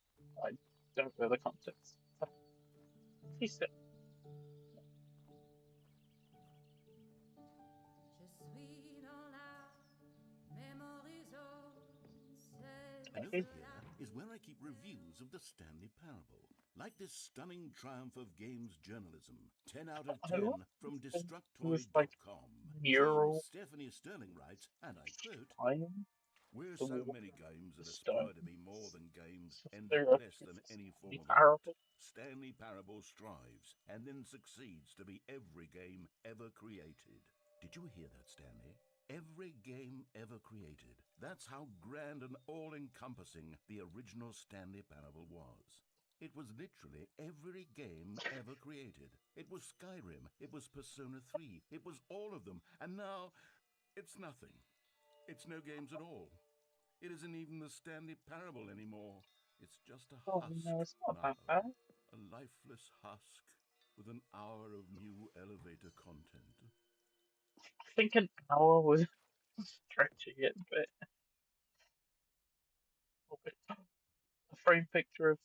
don't know the context. He said, And over okay, here is where I keep reviews of the Stanley Parable. Like this stunning triumph of games journalism, 10 out of I love 10 from it was like Destructoid.com. Queen mural Stephanie Sterling writes, and I quote, time, "We're the so water, many games the that stone. aspire to be more than games end up There are less than any form Stanley of art. Parable. Stanley Parable strives and then succeeds to be every game ever created." Did you hear that, Stanley? Every game ever created. That's how grand and all-encompassing the original Stanley Parable was. It was literally every game ever created. It was Skyrim, it was Persona 3, it was all of them, and now it's nothing. It's no games at all. It isn't even the Stanley Parable anymore. It's just a Oh husk no, it's not now. that bad. A lifeless husk with an hour of new elevator content. I think an hour was stretching it a bit. A frame picture of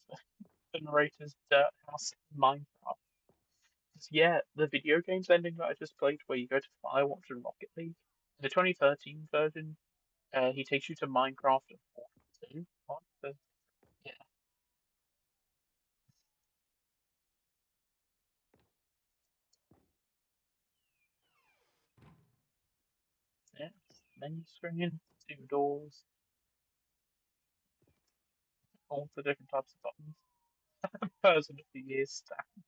the narrator's dirt house in Minecraft. Yeah, the video games ending that I just played, where you go to Firewatch and Rocket League. In the 2013 version, he takes you to Minecraft and Portal 2. What the? Yeah, yeah. Menu screen, two doors, all the different types of buttons. Person of the year stats.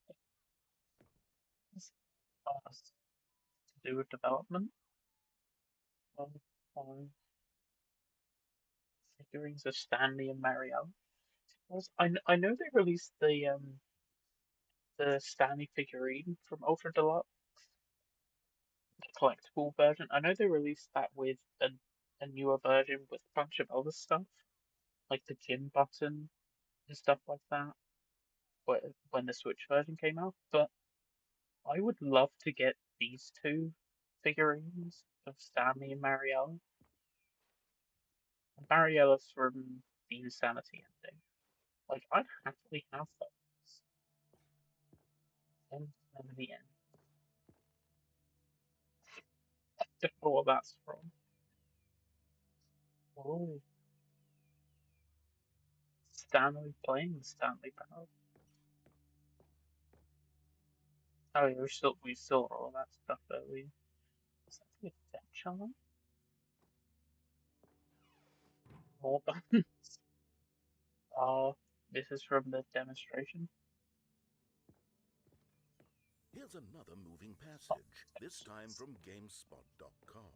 To do with development. On figurines of Stanley and Marielle. I know they released the Stanley figurine from Ultra Deluxe, the collectible version. I know they released that with a newer version with a bunch of other stuff, like the gym button and stuff like that, when the Switch version came out. But I would love to get these two figurines of Stanley and Mariella. Mariella's from the Insanity ending. Like, I'd happily have those. And then the end. I don't know what that's from. Oh, Stanley playing the Stanley Parable. Oh, yeah, we saw all that stuff earlier. Is that the adventure one? More buttons. Uh, this is from the demonstration. Here's another moving Oh, passage, this time from GameSpot.com.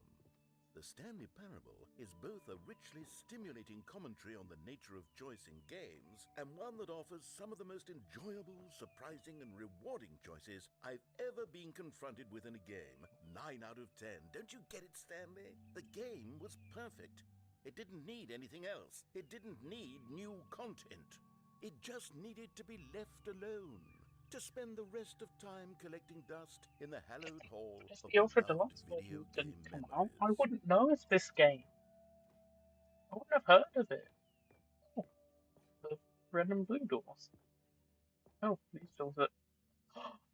The Stanley Parable is both a richly stimulating commentary on the nature of choice in games and one that offers some of the most enjoyable, surprising, and rewarding choices I've ever been confronted with in a game. 9 out of 10. Don't you get it, Stanley? The game was perfect. It didn't need anything else. It didn't need new content. It just needed to be left alone, to spend the rest of time collecting dust in the hallowed hall if of the Ultra beloved Deluxe video version didn't game come out, memories. I wouldn't know of this game. I wouldn't have heard of it. Oh, the red and blue doors. Oh, these doors are.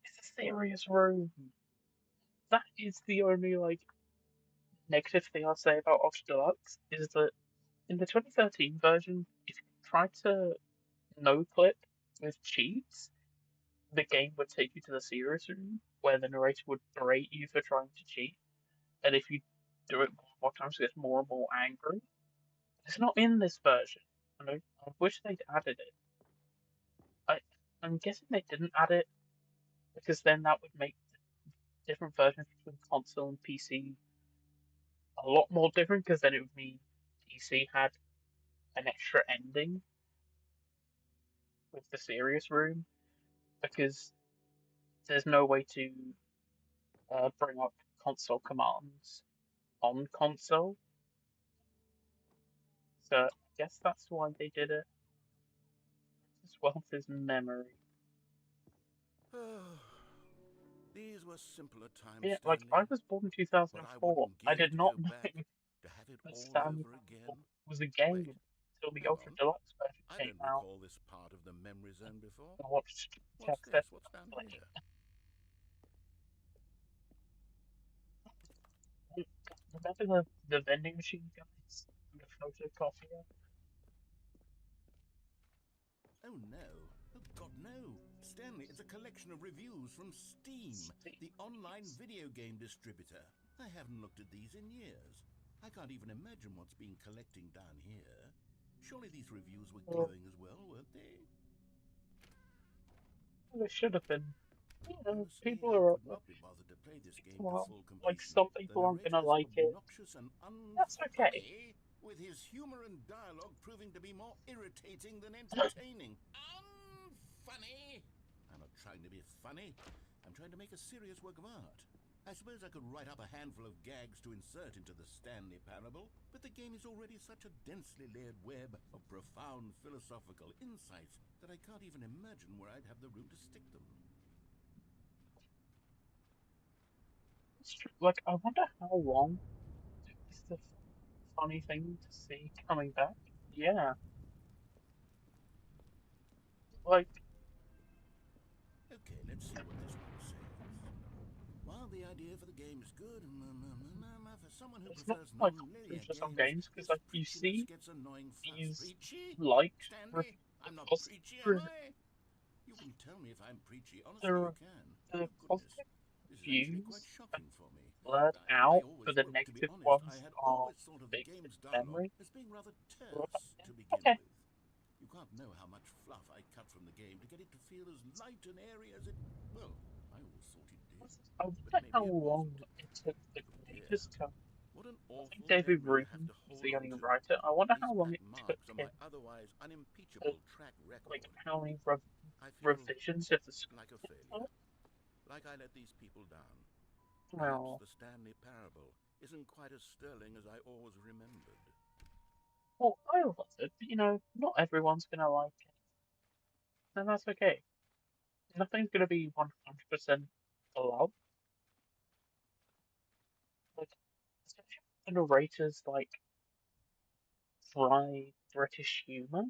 It's a serious room. That is the only negative thing I'll say about Ultra Deluxe is that in the 2013 version, if you tried to no clip with cheats, the game would take you to the serious room where the narrator would berate you for trying to cheat, and if you do it more times, it gets more and more angry. It's not in this version, and I wish they'd added it. I, I'm guessing they didn't add it because then that would make different versions between console and PC a lot more different because then it would mean DC had an extra ending with the serious room because there's no way to bring up console commands on console. So I guess that's why they did it. As well as memory. These were simpler times, Yeah, like Stanley. I was born in But I 2004. wouldn't I give did to not go know back to have it that all Stanley over Parable again. was a Wait, game until the hang Ultra on. Deluxe version I came don't out. recall this part of the memory zone before. I watched What's Texas this? What's down play. here? Remember the vending machine guys? The photocopier? Oh no. Oh God, no. Stanley, it's a collection of reviews from Steam, the online video game distributor. I haven't looked at these in years. I can't even imagine what's been collecting down here. Surely these reviews were Well, glowing as well, weren't they? they should have been. You know, Honestly, people I are could not be bothered to play this game to well, full like completion. some The people aren't narrator gonna is like it. obnoxious and That's okay. unfunny, with his humor and dialogue proving to be more irritating than entertaining. Unfunny! I'm not trying to be funny. I'm trying to make a serious work of art. I suppose I could write up a handful of gags to insert into the Stanley Parable, but the game is already such a densely layered web of profound philosophical insights that I can't even imagine where I'd have the room to stick them. It's true. Like, I wonder how long is the funny thing to see coming back. Yeah, like Okay, let's see what this one says. While the idea for the game is good, for someone who it's not prefers like non-linear for some games, games because this like you preachiness see gets annoying fast. he's Preachy? liked Stanley? I'm not positive preachy, am I? You can tell me if I'm preachy. Honestly, you the can. the Oh, goodness. positive This is actually quite views shocking for me. blurred I out, always, but the well, to be negative honest, I ones had are always thought of the fixed in game's dialogue memory. as being rather terse to begin Okay, with. You can't know how much fluff I cut from the game to get it to feel as light and airy as it... Well, I always thought it did, I but wonder how maybe it long wasn't. it took the Oh dear, creators to. what an I think awful David memory to have Rubin to is hold the on only to. writer. I wonder These how long black it took marks on my him otherwise to unimpeachable track like record. how many I feel revisions of the script. like a failure, like I let these people down. Perhaps Well, the Stanley Parable isn't quite as sterling as I always remembered. well, I love it, but you know, not everyone's gonna like it, and that's okay. Nothing's gonna be 100% beloved. Like, especially the narrators like dry British humor.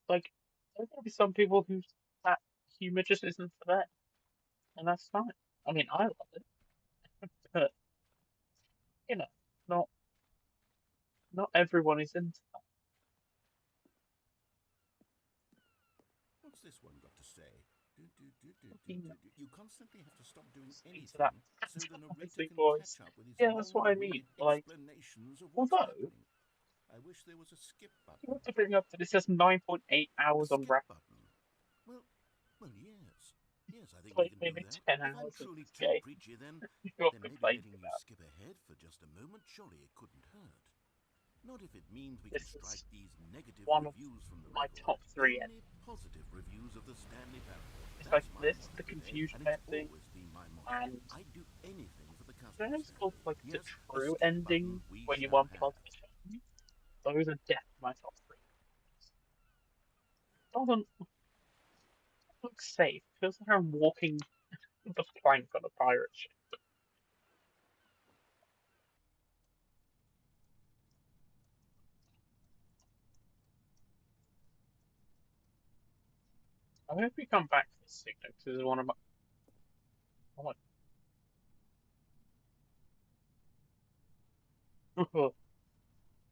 Like, there's gonna be some people who that humor just isn't for them, and that's fine. I mean, I love it, but you know, not not everyone is into that. What's this one got to say? Fucking You constantly have to stop doing speak to that anything so the narrator fantastic can voice. catch up with his Yeah, that's what I mean. long-winded Like, explanations of what's although happening. I wish there was a skip you button. have to bring up that it says 9.8 A hours on skip record. button? Well, yes. Yes, I think we Like can do maybe that. 10 If I'm hours of truly this too game preachy, then you're maybe complaining letting you about. skip ahead for just a moment, surely it couldn't hurt. Not if it means we can This strike is these negative one of reviews from the my record. top three Only endings. positive reviews of the Stanley Parable. It's like That's my this, motto the today, confusion and it's ending, always been my motto. and I'd do anything for the customer, there's called Stanley. like the Yes, a true skip button ending we when you shall unplug have. the phone. Those are definitely my top three. Doesn't look safe. Feels like I'm walking the plank on a pirate ship. I hope we come back to this soon because this is one of my. Oh my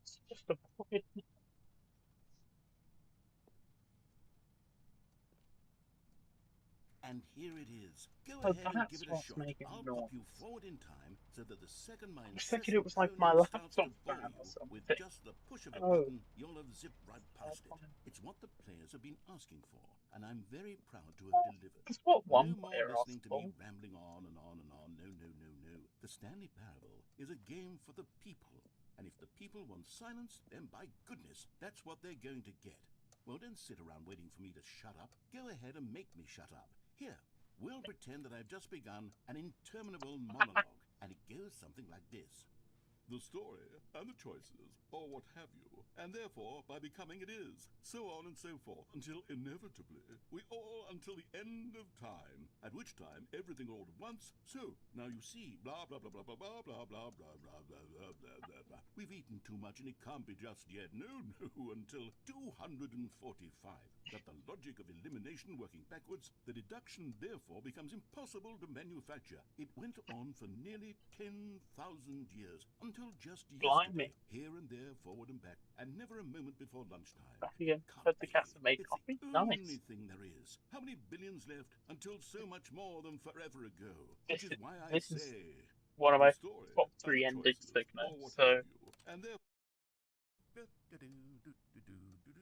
it's just a fucking. And here it is. Go Oh, ahead and give that's it a what's shot. making I'll pop you noise. forward in time so that the second my I was thinking it incessant was like my droning starts laptop to bore fan or you, with something. just the push of a Oh, button, you'll have zipped right past it. It's what the players have been asking for, and I'm very proud to have delivered. it's what No one more player listening asked to me for. rambling on and on and on. No, no, no, no. The Stanley Parable is a game for the people. And if the people want silence, then by goodness, that's what they're going to get. Well, don't sit around waiting for me to shut up. Go ahead and make me shut up. Here, we'll pretend that I've just begun an interminable monologue, and it goes something like this. The story and the choices, or what have you, and therefore by becoming it is, so on and so forth, until inevitably we all until the end of time, at which time everything all at once. So now you see, blah blah blah blah blah blah blah blah blah blah blah blah blah blah blah. We've eaten too much and it can't be just yet. No, until 245. That the logic of elimination working backwards, the deduction therefore becomes impossible to manufacture. It went on for nearly 10,000 years, until just yesterday, Blimey. here and there, forward and back, and never a moment before lunchtime. Back again. Can't Heard the be. cats have made It's coffee. the Nice. only thing there is. How many billions left until so much more than forever ago? This Which is why I this is say one of the my story top and 3 the ending choices, or segments. what So have you, and therefore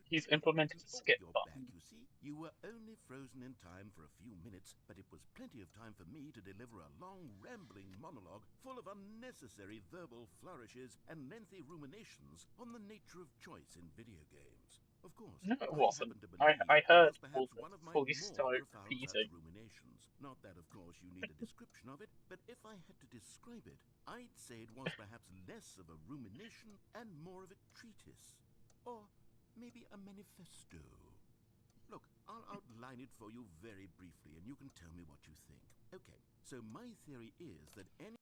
he's implemented a skip you're button. back, you see. You were only frozen in time for a few minutes, but it was plenty of time for me to deliver a long, rambling monologue full of unnecessary verbal flourishes and lengthy ruminations on the nature of choice in video games. Of course, No, it I wasn't. happen to believe I that heard was all perhaps the one of my fully more stoked profound such repeating. ruminations. Not that, of course, you need a description of it, but if I had to describe it, I'd say it was perhaps less of a rumination and more of a treatise. Or maybe a manifesto. Look, I'll outline it for you very briefly, and you can tell me what you think. Okay, so my theory is that any...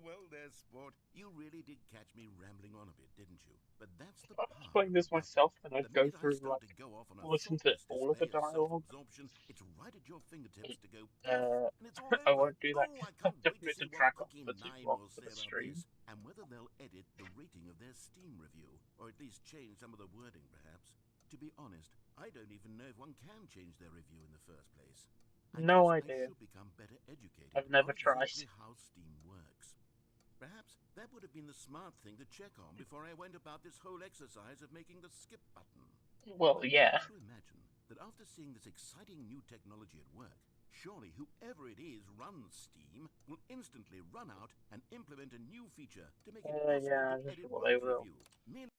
Well, there, sport. You really did catch me rambling on a bit, didn't you? But that's the If I power was playing this of myself, it. then I'd The go minute I through, start to go off on a listen to thoughtless all of the display of dialogue. self-absorption, it's right at your fingertips to go poof, and it's all I over. won't do that Oh, I because can't I don't wait to want see to what drag on Cookie for too 9 long will for say the about stream. this, and whether they'll edit the rating of their Steam review, or at least change some of the wording, perhaps. To be honest, I don't even know if one can change their review in the first place. I No guess I idea. should become better educated I've on never tried. exactly how Steam works. Perhaps that would have been the smart thing to check on before I went about this whole exercise of making the skip button. Well, But yeah. I have to imagine that after seeing this exciting new technology at work, surely whoever it is runs Steam will instantly run out and implement a new feature to make it possible Yeah, to I'm edit sure they one's will. review.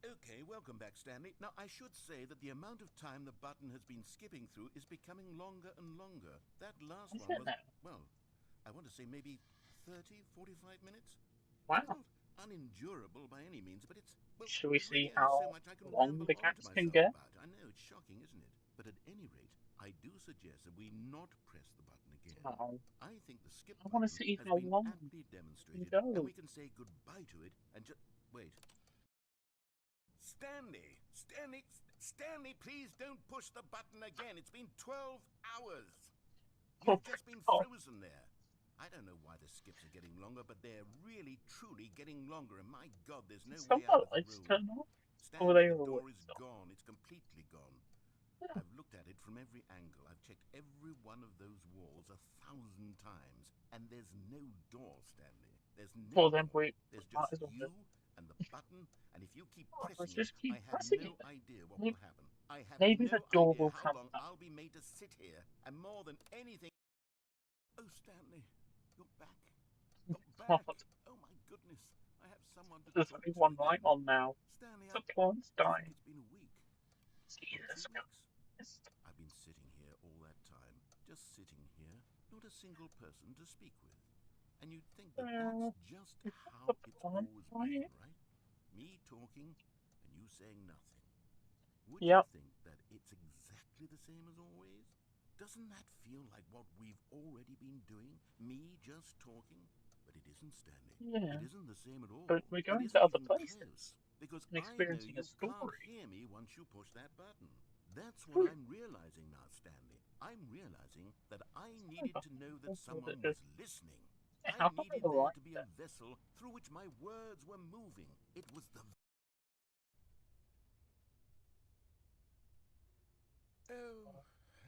Okay, welcome back, Stanley. Now, I should say that the amount of time the button has been skipping through is becoming longer and longer. That last Is one it was, now? well, I want to say maybe 30, 45 minutes? Wow. It's not unendurable by any means, but it's, well, Should we there's see really only so how much I can long ramble the on to cats can myself get? about. I know, it's shocking, isn't it? But at any rate, I do suggest that we not press the button again. Oh, I think the skip I want to button see has how been long aptly it can demonstrated, go. and we can say goodbye to it and just... Wait. Stanley, please don't push the button again. It's been 12 hours. Oh You've just been my god. frozen there. I don't know why the skips are getting longer, but they're really, truly getting longer, and my God, there's no Some way out of the lights room. turn off? Or Stanley, they the always door is on? gone. It's completely gone. Yeah. I've looked at it from every angle. I've checked every one of those walls 1,000 times, and there's no door, Stanley. There's no Well, then door. we There's might just as well you and the button, and if you keep let's pressing it, just keep I have pressing no it. idea what Maybe, will happen. I have maybe the no door idea will how come long up. I'll be made to sit here, and more than anything... Oh, Stanley, you're back. You're back. God, Oh, my goodness. I have someone to there's talk only to one light again. on now. Stanley, The plant's do you think dying. it's been a week? Or 2 Jesus weeks? Christ. I've been sitting here all that time, just sitting here, not a single person to speak with. And you'd think that that's just Is how the it's plant always dying? been, right? Me talking and you saying nothing. Would you Yep. think that it's exactly the same as always? Doesn't that feel like what we've already been doing? Me just talking? But it isn't, Stanley. Yeah. It isn't the same at all. But we're It going to isn't other even places close. Because and I know experiencing a you can't story. hear me once you push that button. That's what True. I'm realizing now, Stanley. I'm realizing that I Sorry needed about to know that. that someone Just, was listening. I how come needed they're there right to be a there? vessel through which my words were moving. It was the... Oh,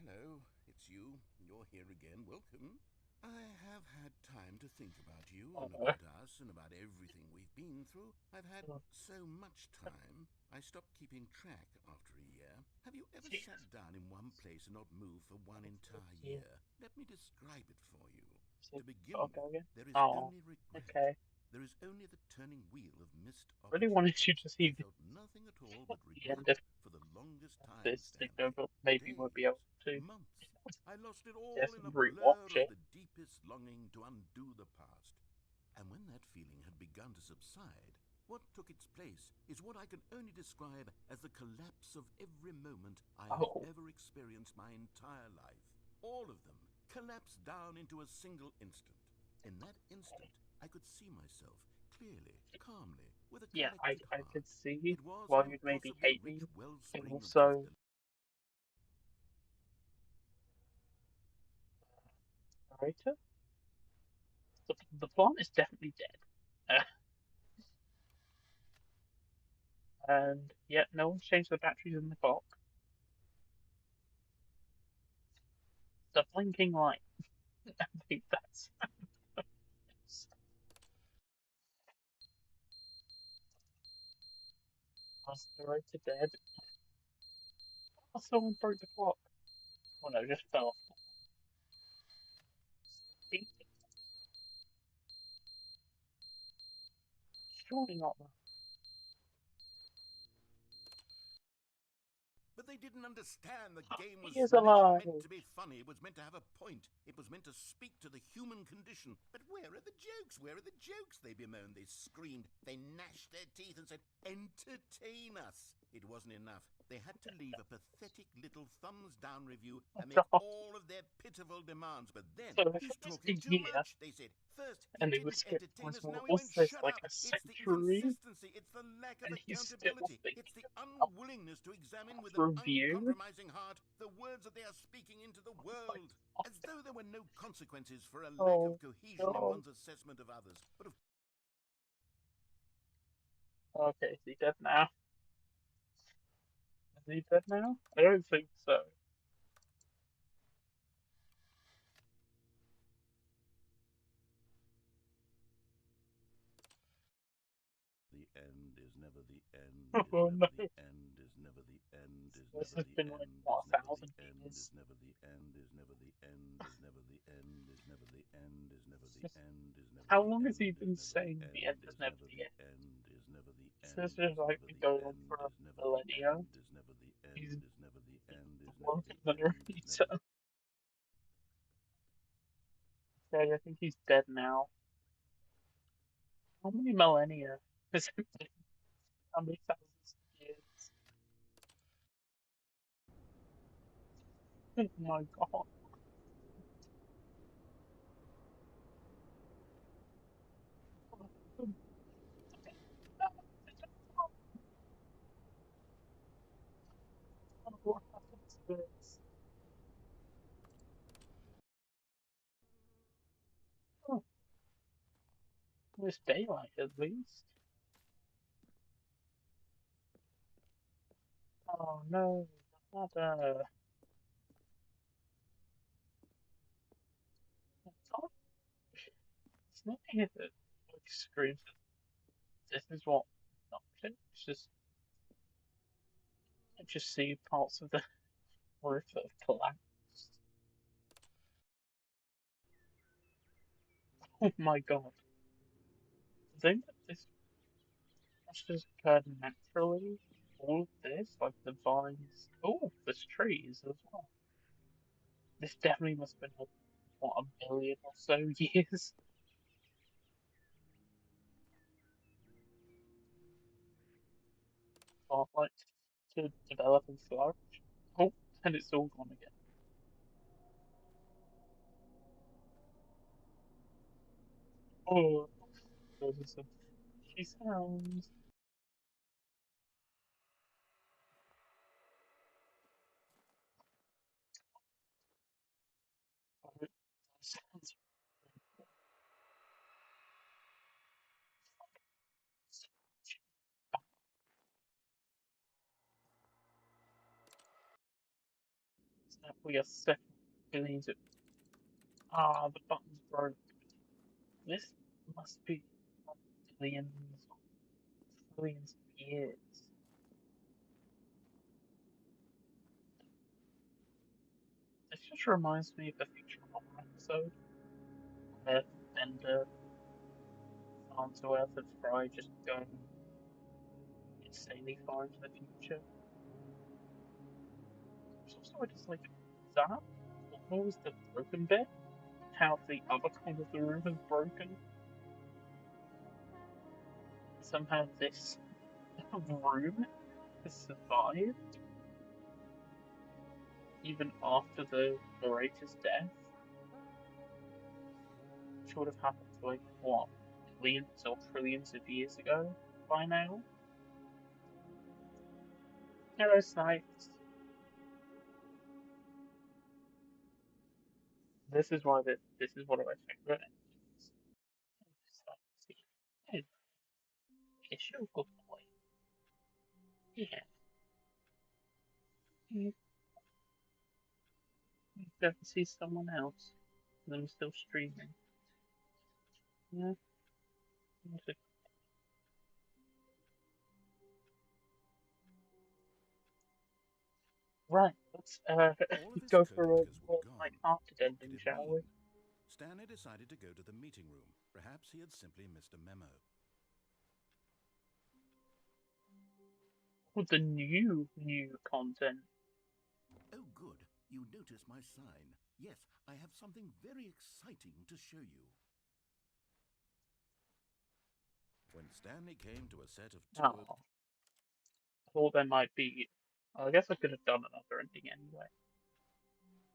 hello. It's you. You're here again. Welcome. I have had time to think about you and about us and about everything we've been through. I've had so much time, I stopped keeping track after a year. Have you ever Jesus. sat down in one place and not moved for one entire Yeah. year? Let me describe it for you. To begin Okay, with, again. there is Oh, only regret. okay. There is only the turning wheel of missed Really wanted opportunities. you to I see felt nothing at all but the end regret of for the longest time, this Stanley. video, but maybe we'll be Days, able to months. I lost it all just in a blur rewatch of it. the deepest longing to undo the past. And when that feeling had begun to subside, what took its place is what I can only describe as the collapse of every moment I have Oh, ever experienced my entire life. All of them collapsed down into a single instant. In that instant, I could see myself clearly, calmly, with a yeah, collected I heart. could see It was why an you'd maybe impossibly hate rich me, and wellspring of both also narrator. The plant is definitely dead. And yeah, no one's changed the batteries in the clock. The blinking light. I think that's was the narrator dead. Oh, someone broke the clock. Oh no, just fell off. Surely not. But they didn't understand the game was He is never alive. meant to be funny. It was meant to have a point. It was meant to speak to the human condition. But where are the jokes? Where are the jokes? They bemoaned, they screamed, they gnashed their teeth and said, entertain us. It wasn't enough. They had to leave a pathetic little thumbs down review and make God. all of their pitiful demands. But then, So if he's it was talking a too year much, they said. First, he and it was didn't skipped entertain as us, well, now he what's won't this, shut like up. a It's the century? inconsistency, it's the lack of And he's still accountability, thinking it's the about unwillingness to examine with an review? uncompromising heart the words that they are speaking into the Like, world. As though there were no consequences for a lack of oh cohesion in god. one's assessment of others. But of Okay, is he dead now? Is he dead now? I don't think so. the end is never the end, is Oh never no. the end, is never the end, is This never has the been like, end, what, is a never the thousand end, years? is never the end, is never the end, is never the end, is never the end, is never the end, is never How the long has he end, is been never the saying the end end, is is never never the the end? end, is never the This end, has is like never been the going on end, for a is never the millennia. end, is never the He's end, is never the end, is never longer the than a end, is never. reader. Yeah, I think he's dead now. How many millennia has it been? How many thousands of years? Oh my god. What happened to this? Oh, there's daylight at least. Oh no, not it's not here that like screams that this is what not it's just I just see parts of the roof that have collapsed. Oh my god. I think that this must have occurred naturally. All of this, like the vines. Oh, there's trees as well. This definitely must have been like, what, a billion or so years. Like to develop and flourish. Oh, and it's all gone again. Oh, those are some fishy sounds. Oh, it sounds we are second billions of the button's broke. This must be billions or trillions of years. This just reminds me of the Futurama episode Bender finds a way out of Fry just going insanely far into the future. There's also just like that almost the broken bit. How the other corner of the room is broken. Somehow this room has survived even after the narrator's death. Which would have happened like what, billions or trillions of years ago by now. Hello, Snipes. This is why this is one of my favorite endings. Hey, it's your good boy. Yeah. You go and see someone else. And I'm still streaming. Yeah. Right, let's All of his go for a co-workers were more gone. What light-hearted could ending, it shall mean? we? Stanley decided to go to the meeting room. Perhaps he had simply missed a memo. With the new content. Oh, good. You notice my sign. Yes, I have something very exciting to show you. When Stanley came to a set of two... Oh, I thought there might be. I guess I could have done another ending anyway.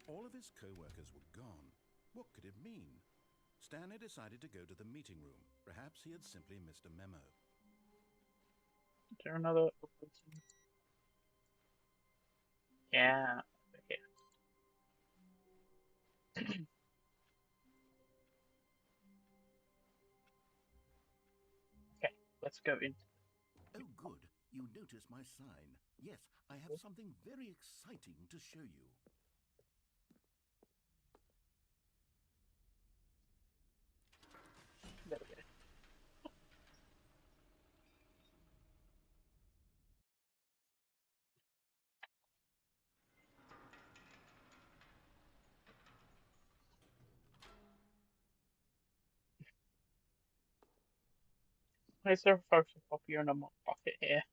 All of his co-workers were gone. What could it mean? Stanley decided to go to the meeting room. Perhaps he had simply missed a memo. Is there another? Yeah. Okay. Okay. Let's go into. Oh, good. You notice my sign. Yes, I have something very exciting to show you. There we go. Is there a photocopier in my pocket here?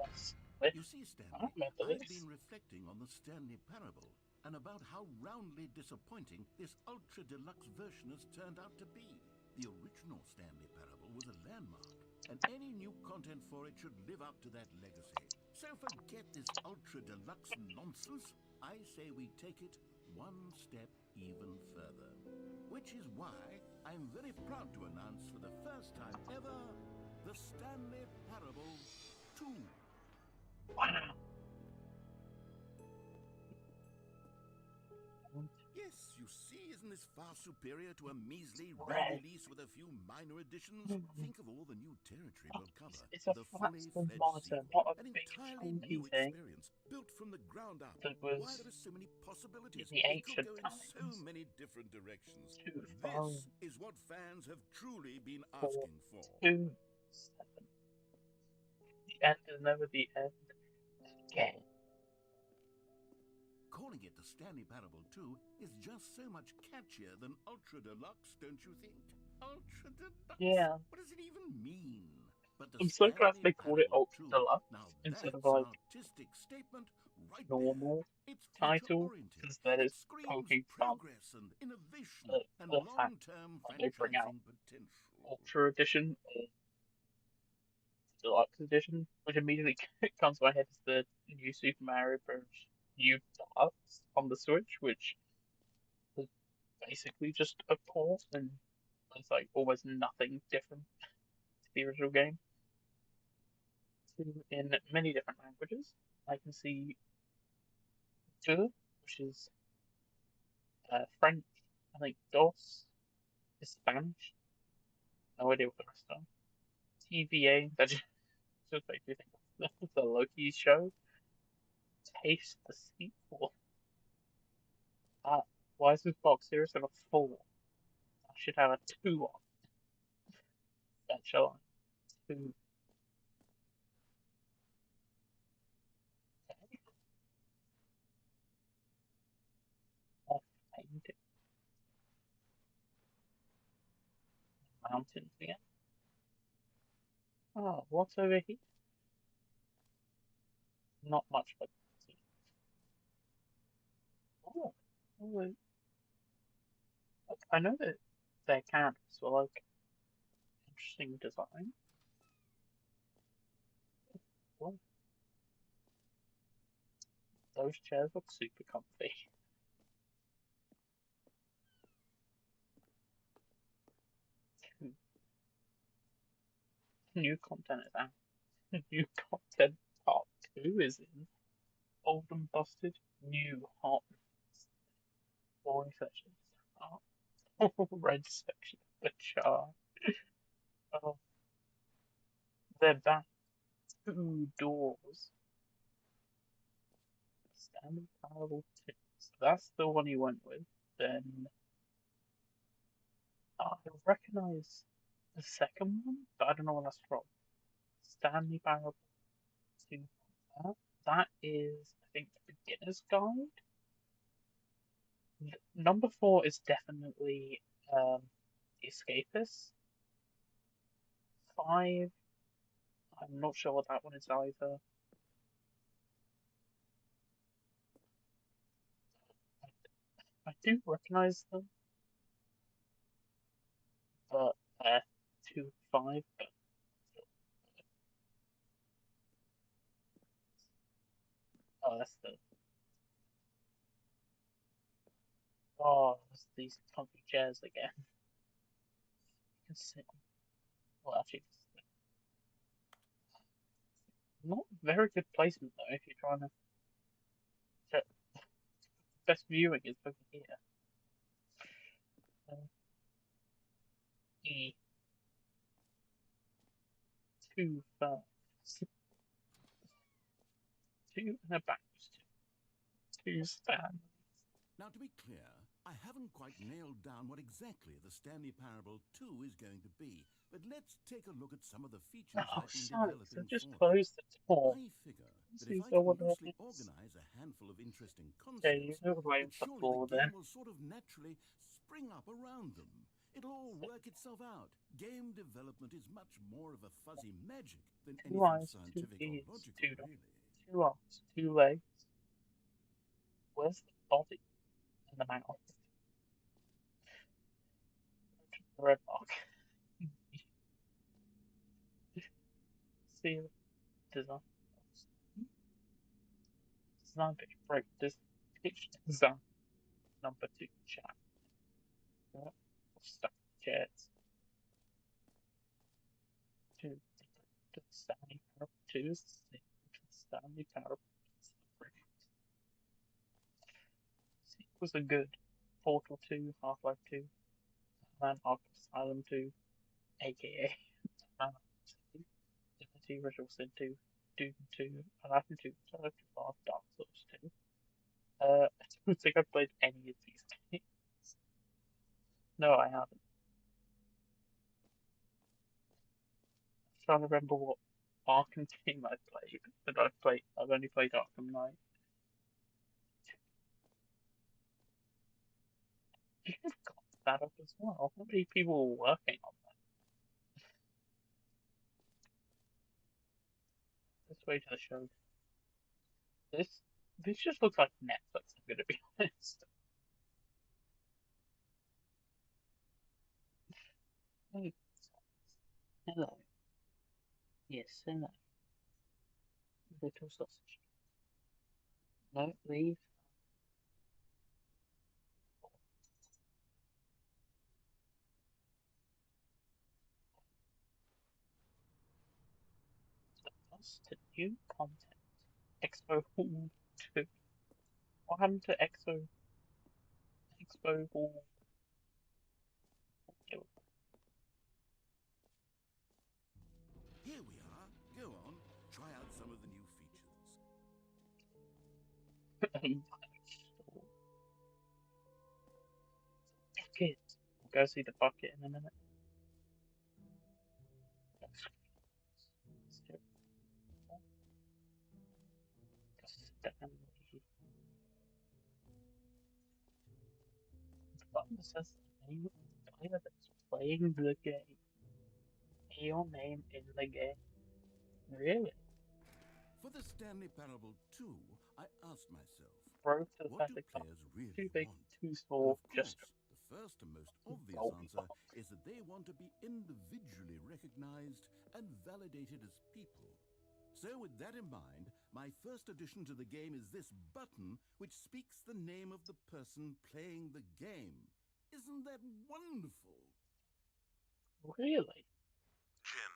Yes. You see, I Stanley, remember I've this. been reflecting on the Stanley Parable and about how roundly disappointing this ultra-deluxe version has turned out to be. The original Stanley Parable was a landmark, and any new content for it should live up to that legacy. So forget this ultra-deluxe nonsense. I say we take it one step even further. Which is why I'm very proud to announce for the first time ever, the Stanley Parable 2. Wow. Yes, you see, isn't this far superior to a measly Red. re-release with a few minor additions? Think of all the new territory we'll cover It's a with a flat fully screen fledged monitor, sequel. not a An big entirely chunky new thing experience, built from the ground up. that Why, was there are so many in possibilities. the It could ancient go in so times many different directions. too far This is what fans have truly been for asking for. 2-7. The end is never the end again. Calling it the Stanley Parable 2 is just so much catchier than Ultra Deluxe, don't you think? Ultra Deluxe? Yeah. What does it even mean? But the I'm so glad Stanley they called it Parable Ultra 2, now Deluxe instead of that's an like artistic statement right there. normal It's title, future-oriented. because that It is screams poking fun progress and innovation at and the fact long-term that they bring out franchising potential. Ultra Edition or Deluxe Edition, which immediately comes to my head as the new Super Mario Bros. U Deluxe on the Switch, which is basically just a port and it's like almost nothing different to the original game. In many different languages. I can see two, which is French, I think dos is Spanish. No idea what the rest are. TVA, that just makes me think of the Loki show. Taste the sequel. Why is this box here instead of 4? I should have a 2 on. That shall I? 2. Okay. Off page. mountains again. Oh, what's over here? Not much, but oh, oh, I know that their characters were like interesting design. Well, those chairs look super comfy. New content is out. New content part 2 is in. Old and busted, new hot boy sessions. Oh, red section of the chart. Oh, they're back. 2 doors. Stanley Parable 2. So that's the one he went with. Then I recognize the second one, but I don't know where that's from. Stanley Parable 2. That is, I think, the beginner's guide. Number 4 is definitely the escapist. 5, I'm not sure what that one is either. I do recognize them, but 2, 5, but oh, that's the oh, that's these comfy chairs again. You can sit. Well, actually, not very good placement though. If you're trying to check, best viewing is over here. E 2 first, 2 and a back, 2 stand. Now, to be clear, I haven't quite nailed down what exactly the Stanley Parable 2 is going to be, but let's take a look at some of the features Oh, I've been sorry, so developing just for it. close the door. I figure that See if I so can what loosely happens. organize a handful of interesting Okay, you concepts, know why that the surely floor the then. game will sort of naturally spring up around them. It'll all work itself out. Game development is much more of a fuzzy magic than 2 anything eyes, 2 scientific or ears, logical, 2 really. 2 arms, 2 legs. Where's the body and the mouth? The red mark. See the design. Design picture break. This pitch design. Number 2 chat. Stuck chairs. 2 Stanley Parable 2 is the same. Stanley Parable is the was a good Portal 2, Half-Life 2, and Arkham Asylum 2, aka Divinity Original Sin 2, Doom 2, Aladdin 2, Shadow 2, Dark Souls 2. I don't think I've played any of these games. No, I haven't. I'm trying to remember what Arkham game I played, but I've only played Arkham Knight. You've got that up as well. How many people were working on that? This way to the show. This just looks like Netflix, I'm gonna be honest. Hey, hello. Yes, hello. Little sausage. No, leave. Us to new content. Expo Hall 2. What happened to Expo Hall 2? Here we are. Go on, try out some of the new features. Bucket. We'll go see the bucket in a minute. Stanley. The button says the name of the player that's playing the game. your name in the game. Really? For the Stanley Parable 2, I asked myself, Growth to the what do perfect cup. players really Too big, want? too And small, of just course, the first and most obvious answer Goldilocks. is that they want to be individually recognized and validated as people. So with that in mind, my first addition to the game is this button which speaks the name of the person playing the game. Isn't that wonderful? Really? Jim.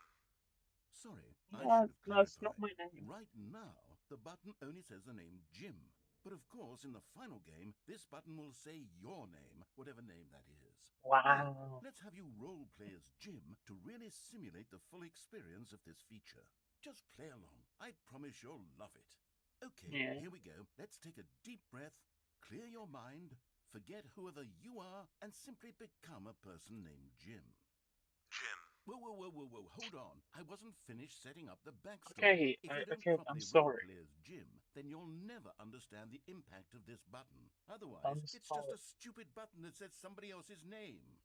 Sorry, I Yeah, should have that's not clarified. my name. Right now, the button only says the name Jim. But of course, in the final game, this button will say your name, whatever name that is. Here, Wow. let's have you role play as Jim to really simulate the full experience of this feature. Just play along. I promise you'll love it. Okay, Yeah. here we go. Let's take a deep breath, clear your mind, forget whoever you are, and simply become a person named Jim. Jim. Whoa, hold on. I wasn't finished setting up the Okay, backstory. If you don't okay, I'm properly sorry. roleplay as Jim, then you'll never understand the impact of this button. Otherwise, I'm it's just sorry. a stupid button that says somebody else's name.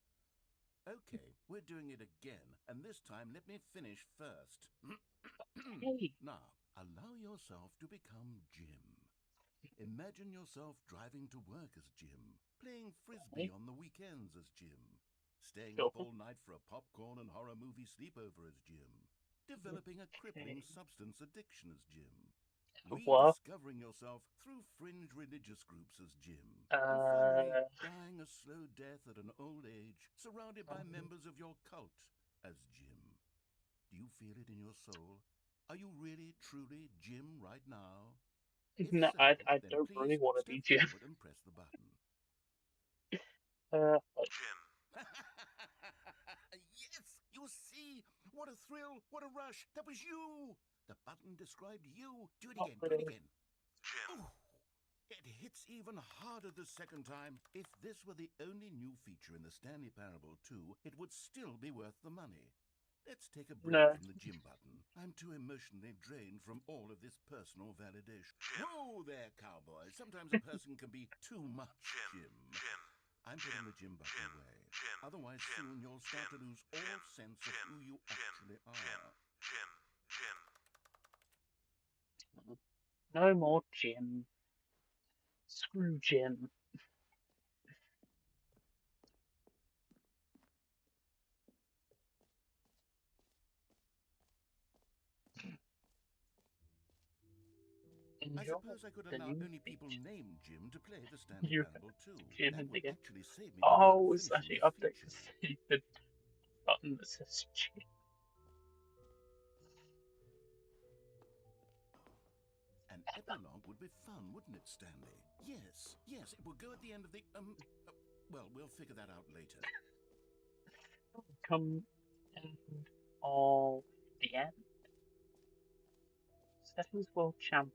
Okay, we're doing it again, and this time let me finish first. Hey. Now, allow yourself to become Jim. Imagine yourself driving to work as Jim, playing frisbee Okay. on the weekends as Jim, staying Sure. up all night for a popcorn and horror movie sleepover as Jim, developing a crippling Okay. substance addiction as Jim, What? rediscovering yourself through fringe religious groups as Jim, and finally dying a slow death at an old age, surrounded by members of your cult as Jim. Do you feel it in your soul? Are you really, truly Jim right now? If No, so, I then don't really please want to step be Jim. forward and press the button. Like, Jim. Yes! You see? What a thrill! What a rush! That was you! The button described you. Do it not again, do it really. again. Jim. Ooh, it hits even harder the second time. If this were the only new feature in the Stanley Parable 2, it would still be worth the money. Let's take a break No. from the Jim button. I'm too emotionally drained from all of this personal validation. Jim. Whoa there, cowboy. Sometimes a person can be too much Jim. Jim. Jim. I'm Jim. putting the Jim button Jim. away. Jim. Otherwise, Jim. soon you'll start Jim. to lose all Jim. sense of Jim. who you Jim. actually are. Jim. Jim. No more Jim. Screw Jim. I Enjoy suppose I could the allow new only people feature. named Jim to play the Stanley You Parable 2. Jim That in the would game. actually save me the work Oh, of it's finishing actually this updated to feature. see the button that says Jim. An epilogue would be fun, wouldn't it, Stanley? Yes, it would go at the end of the, well, we'll figure that out later. Come end of the end. Settings World Champion.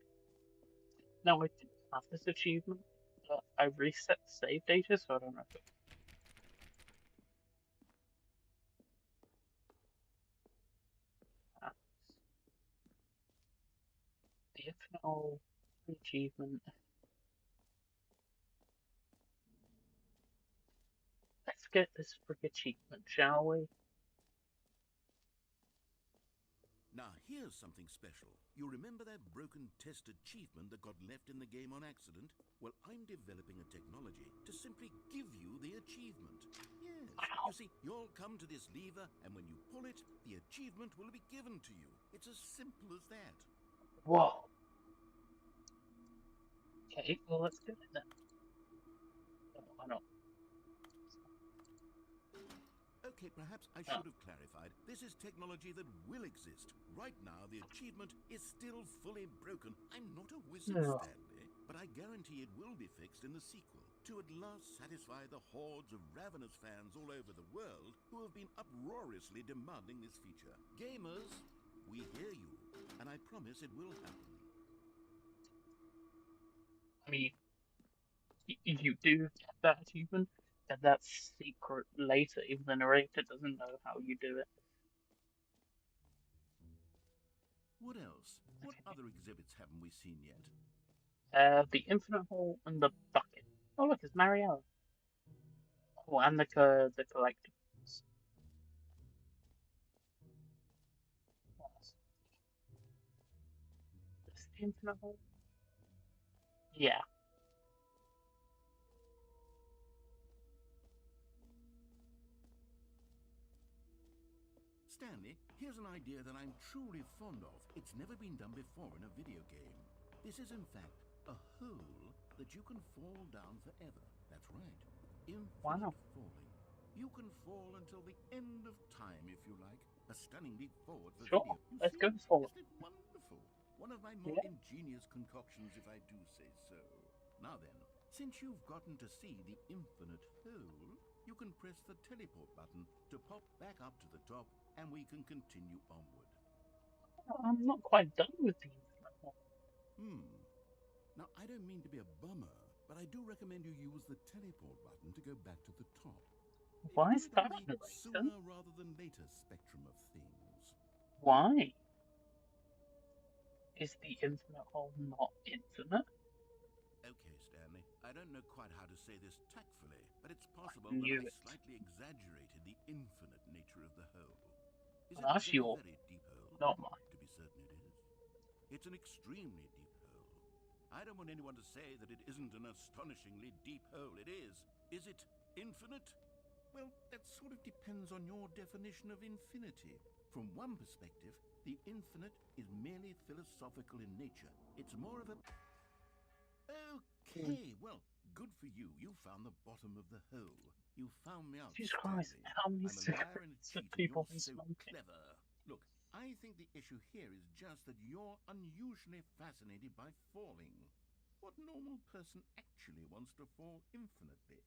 Now I didn't have this achievement, but I reset the save data, so I don't know if it passed. The infinite all achievement. Let's get this frick achievement, shall we? Now, here's something special. You remember that broken test achievement that got left in the game on accident? Well, I'm developing a technology to simply give you the achievement. Yes. Wow. You see, you'll come to this lever, and when you pull it, the achievement will be given to you. It's as simple as that. Whoa. Okay, well, let's do it then. Why not? Okay, perhaps I should have clarified. This is technology that will exist. Right now, the achievement is still fully broken. I'm not a wizard, No. Stanley, but I guarantee it will be fixed in the sequel to at last satisfy the hordes of ravenous fans all over the world who have been uproariously demanding this feature. Gamers, we hear you, and I promise it will happen. I mean, if you do get that achievement, then that's secret later. Even the narrator doesn't know how you do it. What else? What other exhibits haven't we seen yet? The Infinite Hall and the Bucket. Oh, look, it's Mariella. Oh, and the collectibles. infinite hole? Yeah. Stanley, here's an idea that I'm truly fond of. It's never been done before in a video game. This is, in fact, a hole that you can fall down forever. That's right. Infinite Wow. falling. You can fall until the end of time, if you like. A stunning leap forward for Sure. video. You Let's see? go for it. Isn't it wonderful? One of my more Yeah. ingenious concoctions, if I do say so. Now then, since you've gotten to see the infinite hole, you can press the teleport button to pop back up to the top, and we can continue onward. I'm not quite done with the infinite hole. Now, I don't mean to be a bummer, but I do recommend you use the teleport button to go back to the top. Why Do is it on that the the reason? sooner rather than later spectrum of things. Why? Is the infinite hole not infinite? Okay, Stanley, I don't know quite how to say this tactfully, but it's possible that Knew I it. slightly exaggerated the infinite nature of the hole. Is it Well, a that's very, your, very deep hole? not mine. To be certain it is. It's an extremely deep hole. I don't want anyone to say that it isn't an astonishingly deep hole. It is. Is it infinite? Well, that sort of depends on your definition of infinity. From one perspective, the infinite is merely philosophical in nature. It's more of a... Okay, well, good for you. You found the bottom of the hole. You found me out, Jesus Christ, Stanley. how many I'm a liar and a cigarettes have cheat, and people you're been so smoking? clever. Look, I think the issue here is just that you're unusually fascinated by falling. What normal person actually wants to fall infinitely?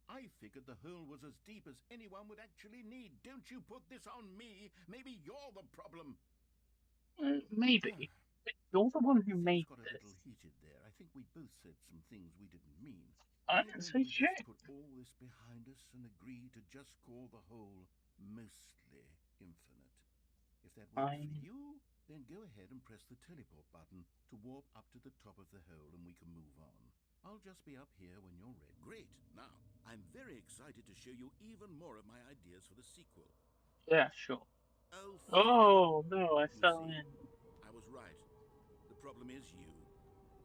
I figured the hole was as deep as anyone would actually need. Don't you put this on me. Maybe you're the problem. Maybe. But you're the one who Things made got a this. little heated there. I think we both said some things we didn't mean. I Why didn't don't say we just shit. put all this behind us and agree to just call the hole mostly infinite? If that works for Fine. you, then go ahead and press the teleport button to warp up to the top of the hole and we can move on. I'll just be up here when you're ready. Great. Now, I'm very excited to show you even more of my ideas for the sequel. Yeah, sure. Oh, Oh, no, I you fell see, in. I was right. The problem is you.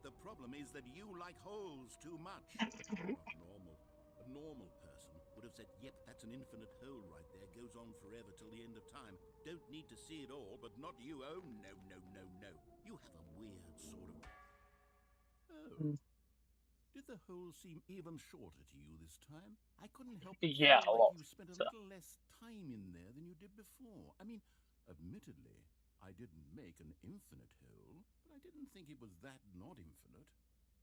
The problem is that you like holes too much. Not normal. A normal person would have said, yep, that's an infinite hole right there. Goes on forever till the end of time. Don't need to see it all, but not you. Oh, no, no, no, no. You have a weird sort of... Oh. Did the hole seem even shorter to you this time? I couldn't help but Yeah, feel a like lot. you spent a So, little less time in there than you did before. I mean, admittedly, I didn't make an infinite hole, but I didn't think it was that not infinite.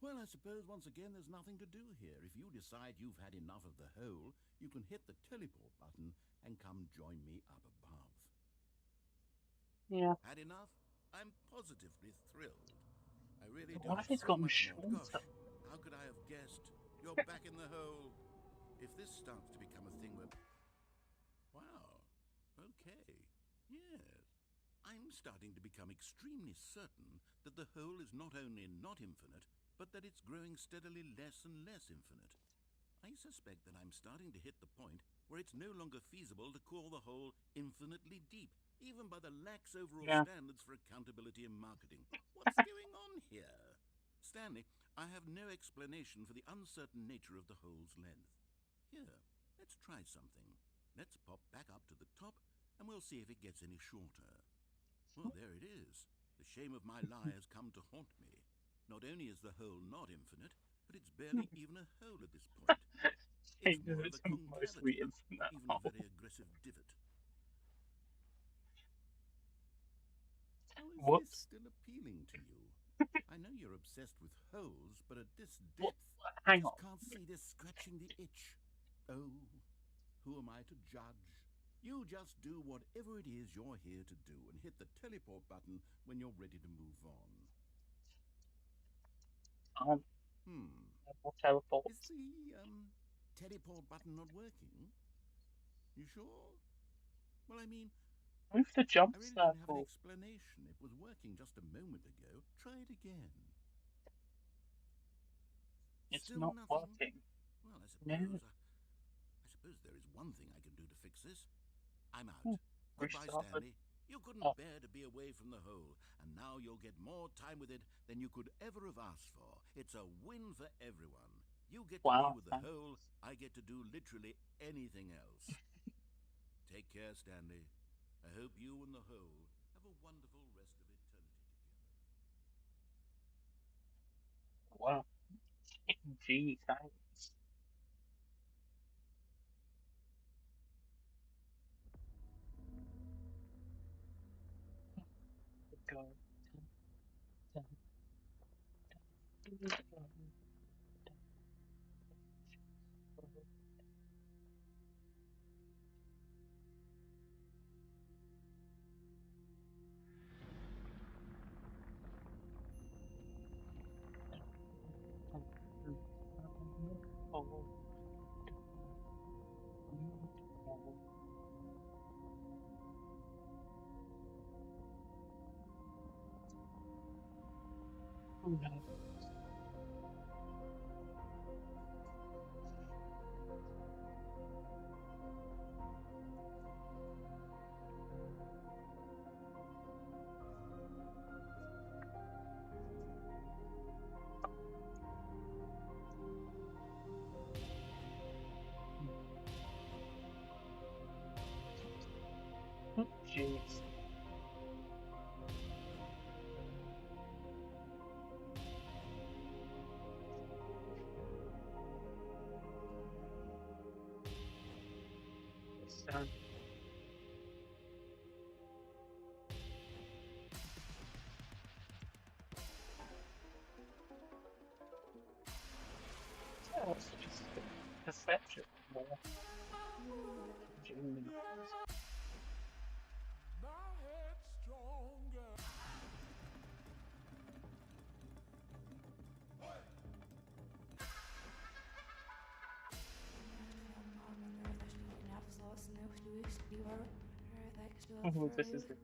Well, I suppose once again there's nothing to do here. If you decide you've had enough of the hole, you can hit the teleport button and come join me up above. yeah. Had enough? I'm positively thrilled. I really do What have if it's so gotten much more. Gosh, shorter? how could I have guessed? You're back in the hole. If this starts to become a thing where... Wow. Okay. Yes. I'm starting to become extremely certain that the hole is not only not infinite, but that it's growing steadily less and less infinite. I suspect that I'm starting to hit the point where it's no longer feasible to call the hole infinitely deep, even by the lax overall Yeah. standards for accountability and marketing. What's going on here? Stanley, I have no explanation for the uncertain nature of the hole's length. Here, let's try something. Let's pop back up to the top, and we'll see if it gets any shorter. Well, there it is. The shame of my lie has come to haunt me. Not only is the hole not infinite, but it's barely even a hole at this point. It's more of It's a mostly concavity, infinite. even a very aggressive divot. How is this Whoops. still appealing to you? I know you're obsessed with holes, but at this What? depth, I Hang just on. can't see this scratching the itch. Oh, who am I to judge? You just do whatever it is you're here to do and hit the teleport button when you're ready to move on. Or teleport. Is the, teleport button not working? You sure? Well, I mean, Move the jump I really don't have an circle. explanation. It was working just a moment ago. Try it again. It's Still not nothing? working. Well, No. I suppose there is one thing I can do to fix this. I'm out. Hmm. Goodbye, Restart the Stanley. You couldn't Oh. bear to be away from the hole, and now you'll get more time with it than you could ever have asked for. It's a win for everyone. You get to be Wow, with the thanks. hole, I get to do literally anything else. Take care, Stanley. I hope you and the hole have a wonderful rest of eternity together. Wow. Gee, thanks. Go. Dun, dun, dun, dun, dun. Jeez. So, yeah, it's just perception more. Genuine. Oh, this is the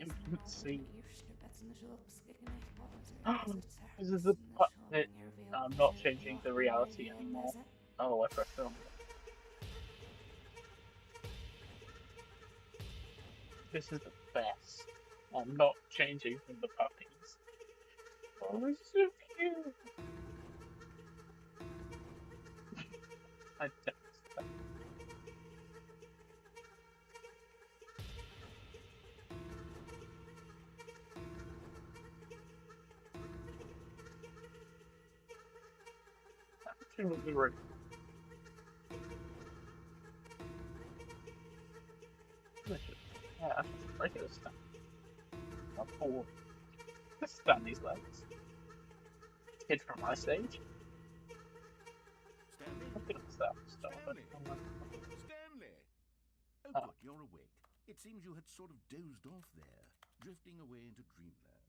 infant scene. This is the part that I'm not changing the reality anymore. Oh, I pressed on. This is the best. I'm not changing from the puppies. Oh, it's so cute. I don't. Absolutely right. Delicious. Yeah, that's just regular stuff. Not for Stanley's legs. Kid from my stage. Stanley? Look at stuff. Stop it. Stanley? Stanley! Oh, Oh. good, you're awake. It seems you had sort of dozed off there, drifting away into dreamland.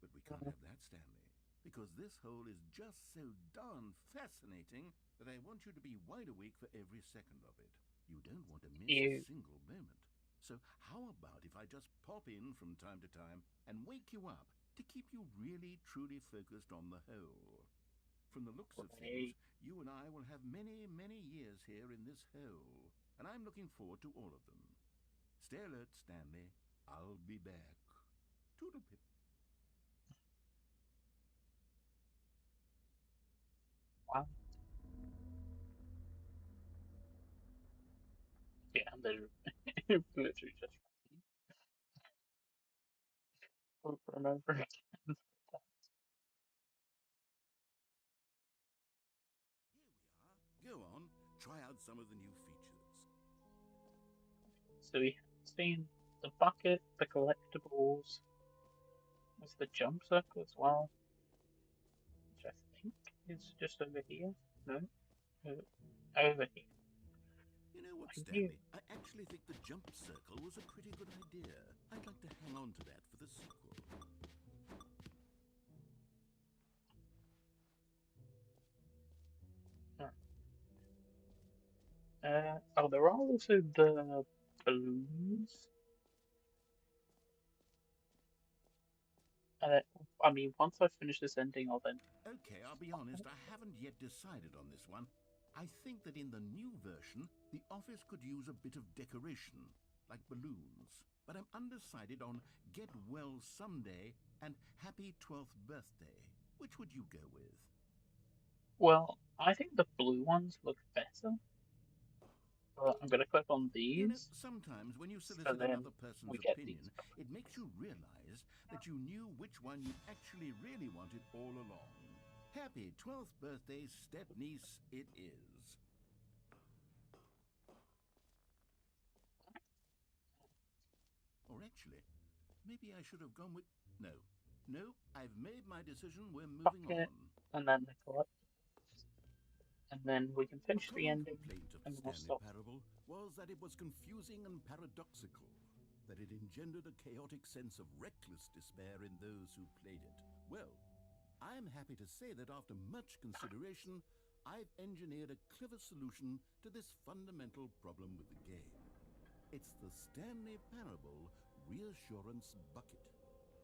But we can't have that, Stanley, because this hole is just so darn fascinating that I want you to be wide awake for every second of it. You don't want to miss a Ew. single moment. So how about if I just pop in from time to time and wake you up to keep you really, truly focused on the hole? From the looks of things, Great. you and I will have many, many years here in this hole, and I'm looking forward to all of them. Stay alert, Stanley. I'll be back. Toodle-pip. Wow. Yeah, and they're literally just over and over again. Here we are. Go on, try out some of the new features. So we have seen the bucket, the collectibles. There's the jump circle as well, which I think is just over here. No, over here. You know what, I knew. Stanley? I actually think the jump circle was a pretty good idea. I'd like to hang on to that for the sequel. Oh, there are also the balloons. I mean, once I finish this ending, I'll then. Okay, I'll be honest, I haven't yet decided on this one. I think that in the new version, the office could use a bit of decoration. like balloons, but I'm undecided on Get Well Someday and Happy 12th Birthday. Which would you go with? Well, I think the blue ones look better. But I'm gonna click on You know, these, sometimes when you so solicit then another person's we get these. opinion, it makes you realize that you knew which one you actually really wanted all along. Happy 12th birthday, step-niece, it is. Or actually, maybe I should have gone with... No. No, I've made my decision, we're moving Bucket, on. and then Nicolette. And then we can A finish the common ending, complaint of and the we'll Stanley stop. Parable was that it was confusing and paradoxical, that it engendered a chaotic sense of reckless despair in those who played it. Well, I'm happy to say that after much consideration, I've engineered a clever solution to this fundamental problem with the game. It's the Stanley Parable Reassurance Bucket.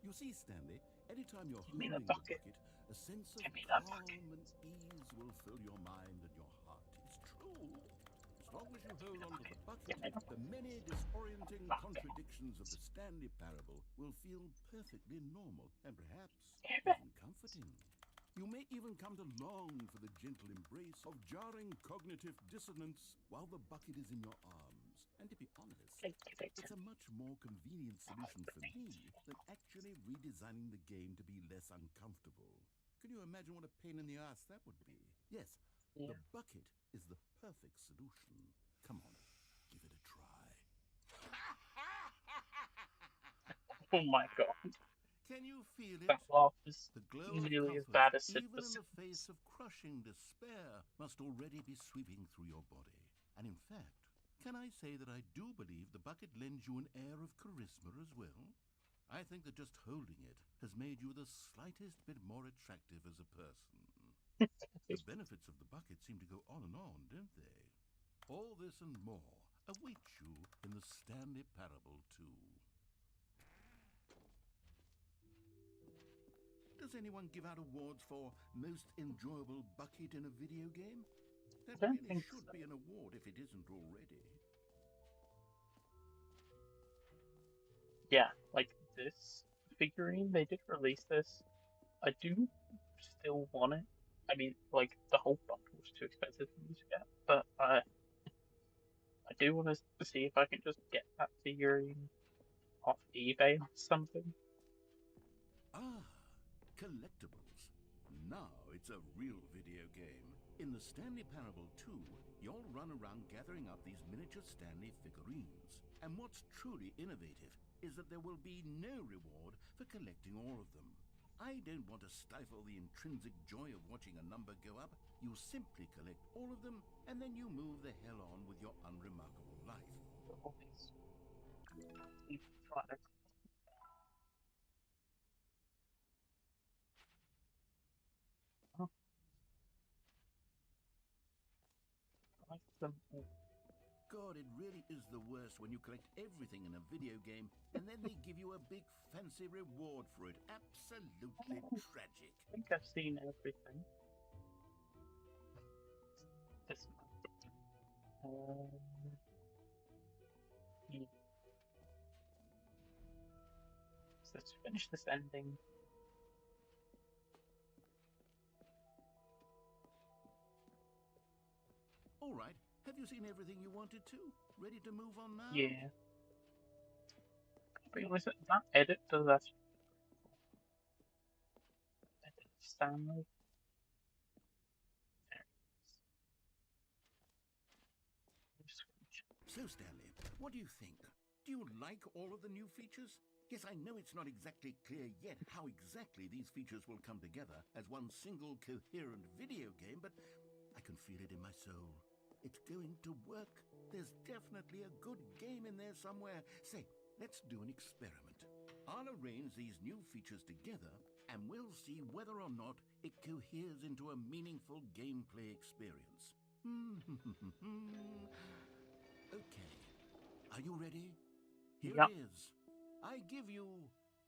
You see, Stanley, anytime you're Give me the holding the bucket. bucket, a sense of Give me that calm bucket. and ease will fill your mind and your heart. It's true. As long as you hold on to the bucket, Give me the the many disorienting contradictions of the Stanley Parable will feel perfectly normal and perhaps even comforting. You may even come to long for the gentle embrace of jarring cognitive dissonance while the bucket is in your arms. And to be honest, it's a much more convenient solution for me than actually redesigning the game to be less uncomfortable. Can you imagine what a pain in the ass that would be? Yes, Yeah. the bucket is the perfect solution. Come on, give it a try. Oh my god. Can you feel it? That laugh is The glow of nearly as comfort, bad as Sid even the in the Simpsons. face of crushing despair, must already be sweeping through your body. And in fact, can I say that I do believe the bucket lends you an air of charisma as well? I think that just holding it has made you the slightest bit more attractive as a person. The benefits of the bucket seem to go on and on, don't they? All this and more await you in the Stanley Parable 2. Does anyone give out awards for most enjoyable bucket in a video game? That I don't really think should so. be an award if it isn't already. Yeah, like this figurine, they did release this. I do still want it. I mean, like, the whole bundle was too expensive for me to get, but I do want to see if I can just get that figurine off eBay or something. Ah, collectibles. Now it's a real video game. In the Stanley Parable 2, you'll run around gathering up these miniature Stanley figurines. And what's truly innovative is that there will be no reward for collecting all of them. I don't want to stifle the intrinsic joy of watching a number go up. You simply collect all of them, and then you move the hell on with your unremarkable life. All these products. Oh, I like them all. God, it really is the worst when you collect everything in a video game and then they give you a big fancy reward for it. Absolutely tragic. I think I've seen everything. This one. Yeah. So let's finish this ending. All right, have you seen everything you wanted to? Ready to move on now? Yeah. But listen, that edit does actually edit Stanley. So, Stanley, what do you think? Do you like all of the new features? Yes, I know it's not exactly clear yet how exactly these features will come together as one single coherent video game, but I can feel it in my soul. It's going to work. There's definitely a good game in there somewhere. Say, let's do an experiment. I'll arrange these new features together, and we'll see whether or not it coheres into a meaningful gameplay experience. Okay. Are you ready? Here Yep. it is. I give you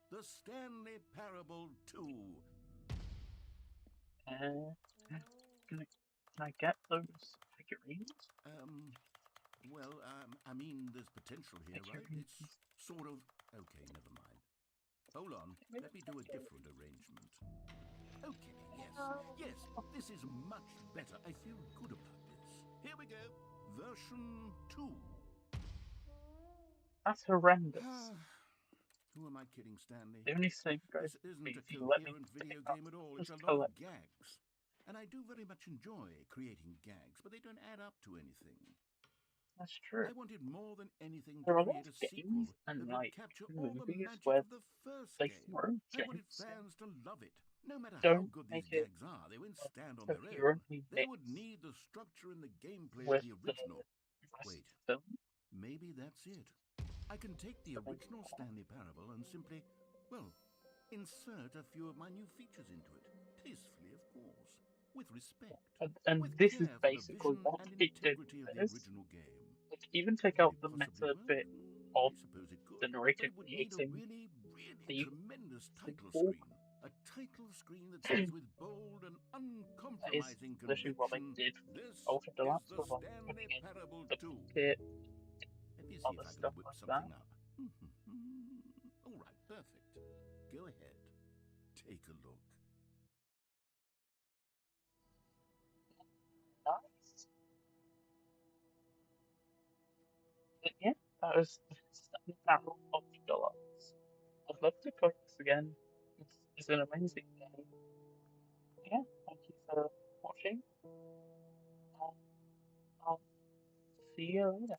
the Stanley Parable 2. Can I get those figurines? Well, I mean, there's potential here, right? It's sort of... Okay, never mind. Hold on, let me do a different arrangement. Okay, yes, this is much better. I feel good about this. Here we go. Version 2. That's horrendous. Who am I kidding, Stanley? The only thing This goes isn't if a you let me coherent video take game at all. It's just a lot of collect. gags. And I do very much enjoy creating gags, but they don't add up to anything. That's true. I wanted more than anything There to are a lot create of a sequel games and that would capture all the movies magic where of the first they game. throw I wanted games fans to love it. No matter how don't good these make it gags are, they won't stand on their own. coherently They would mixed need the structure and the gameplay of with the the original. rest Wait, of the film. maybe that's it. I can take the original Stanley Parable and simply, well, insert a few of my new features into it. Tastefully, of course. With respect. And With this is care for the basically vision what and it did integrity of the this. original game. Like, even take Could out it the possibly meta work? bit I of suppose it could, the but narrator it would need a creating really the tremendous title sequel. screen. A title screen that says with bold and That is uncompromising literally what they conviction, did this Ultra is Deluxe the was like Stanley putting in Parable the 2. kit, Let me see other if I can stuff whip like something that. up. All right, perfect. Go ahead. Take a look. Nice. But yeah, that was Stanley Parable Ultra Deluxe. I'd love to play this again. It's an amazing game. Yeah, thank you for watching. And I'll see you later.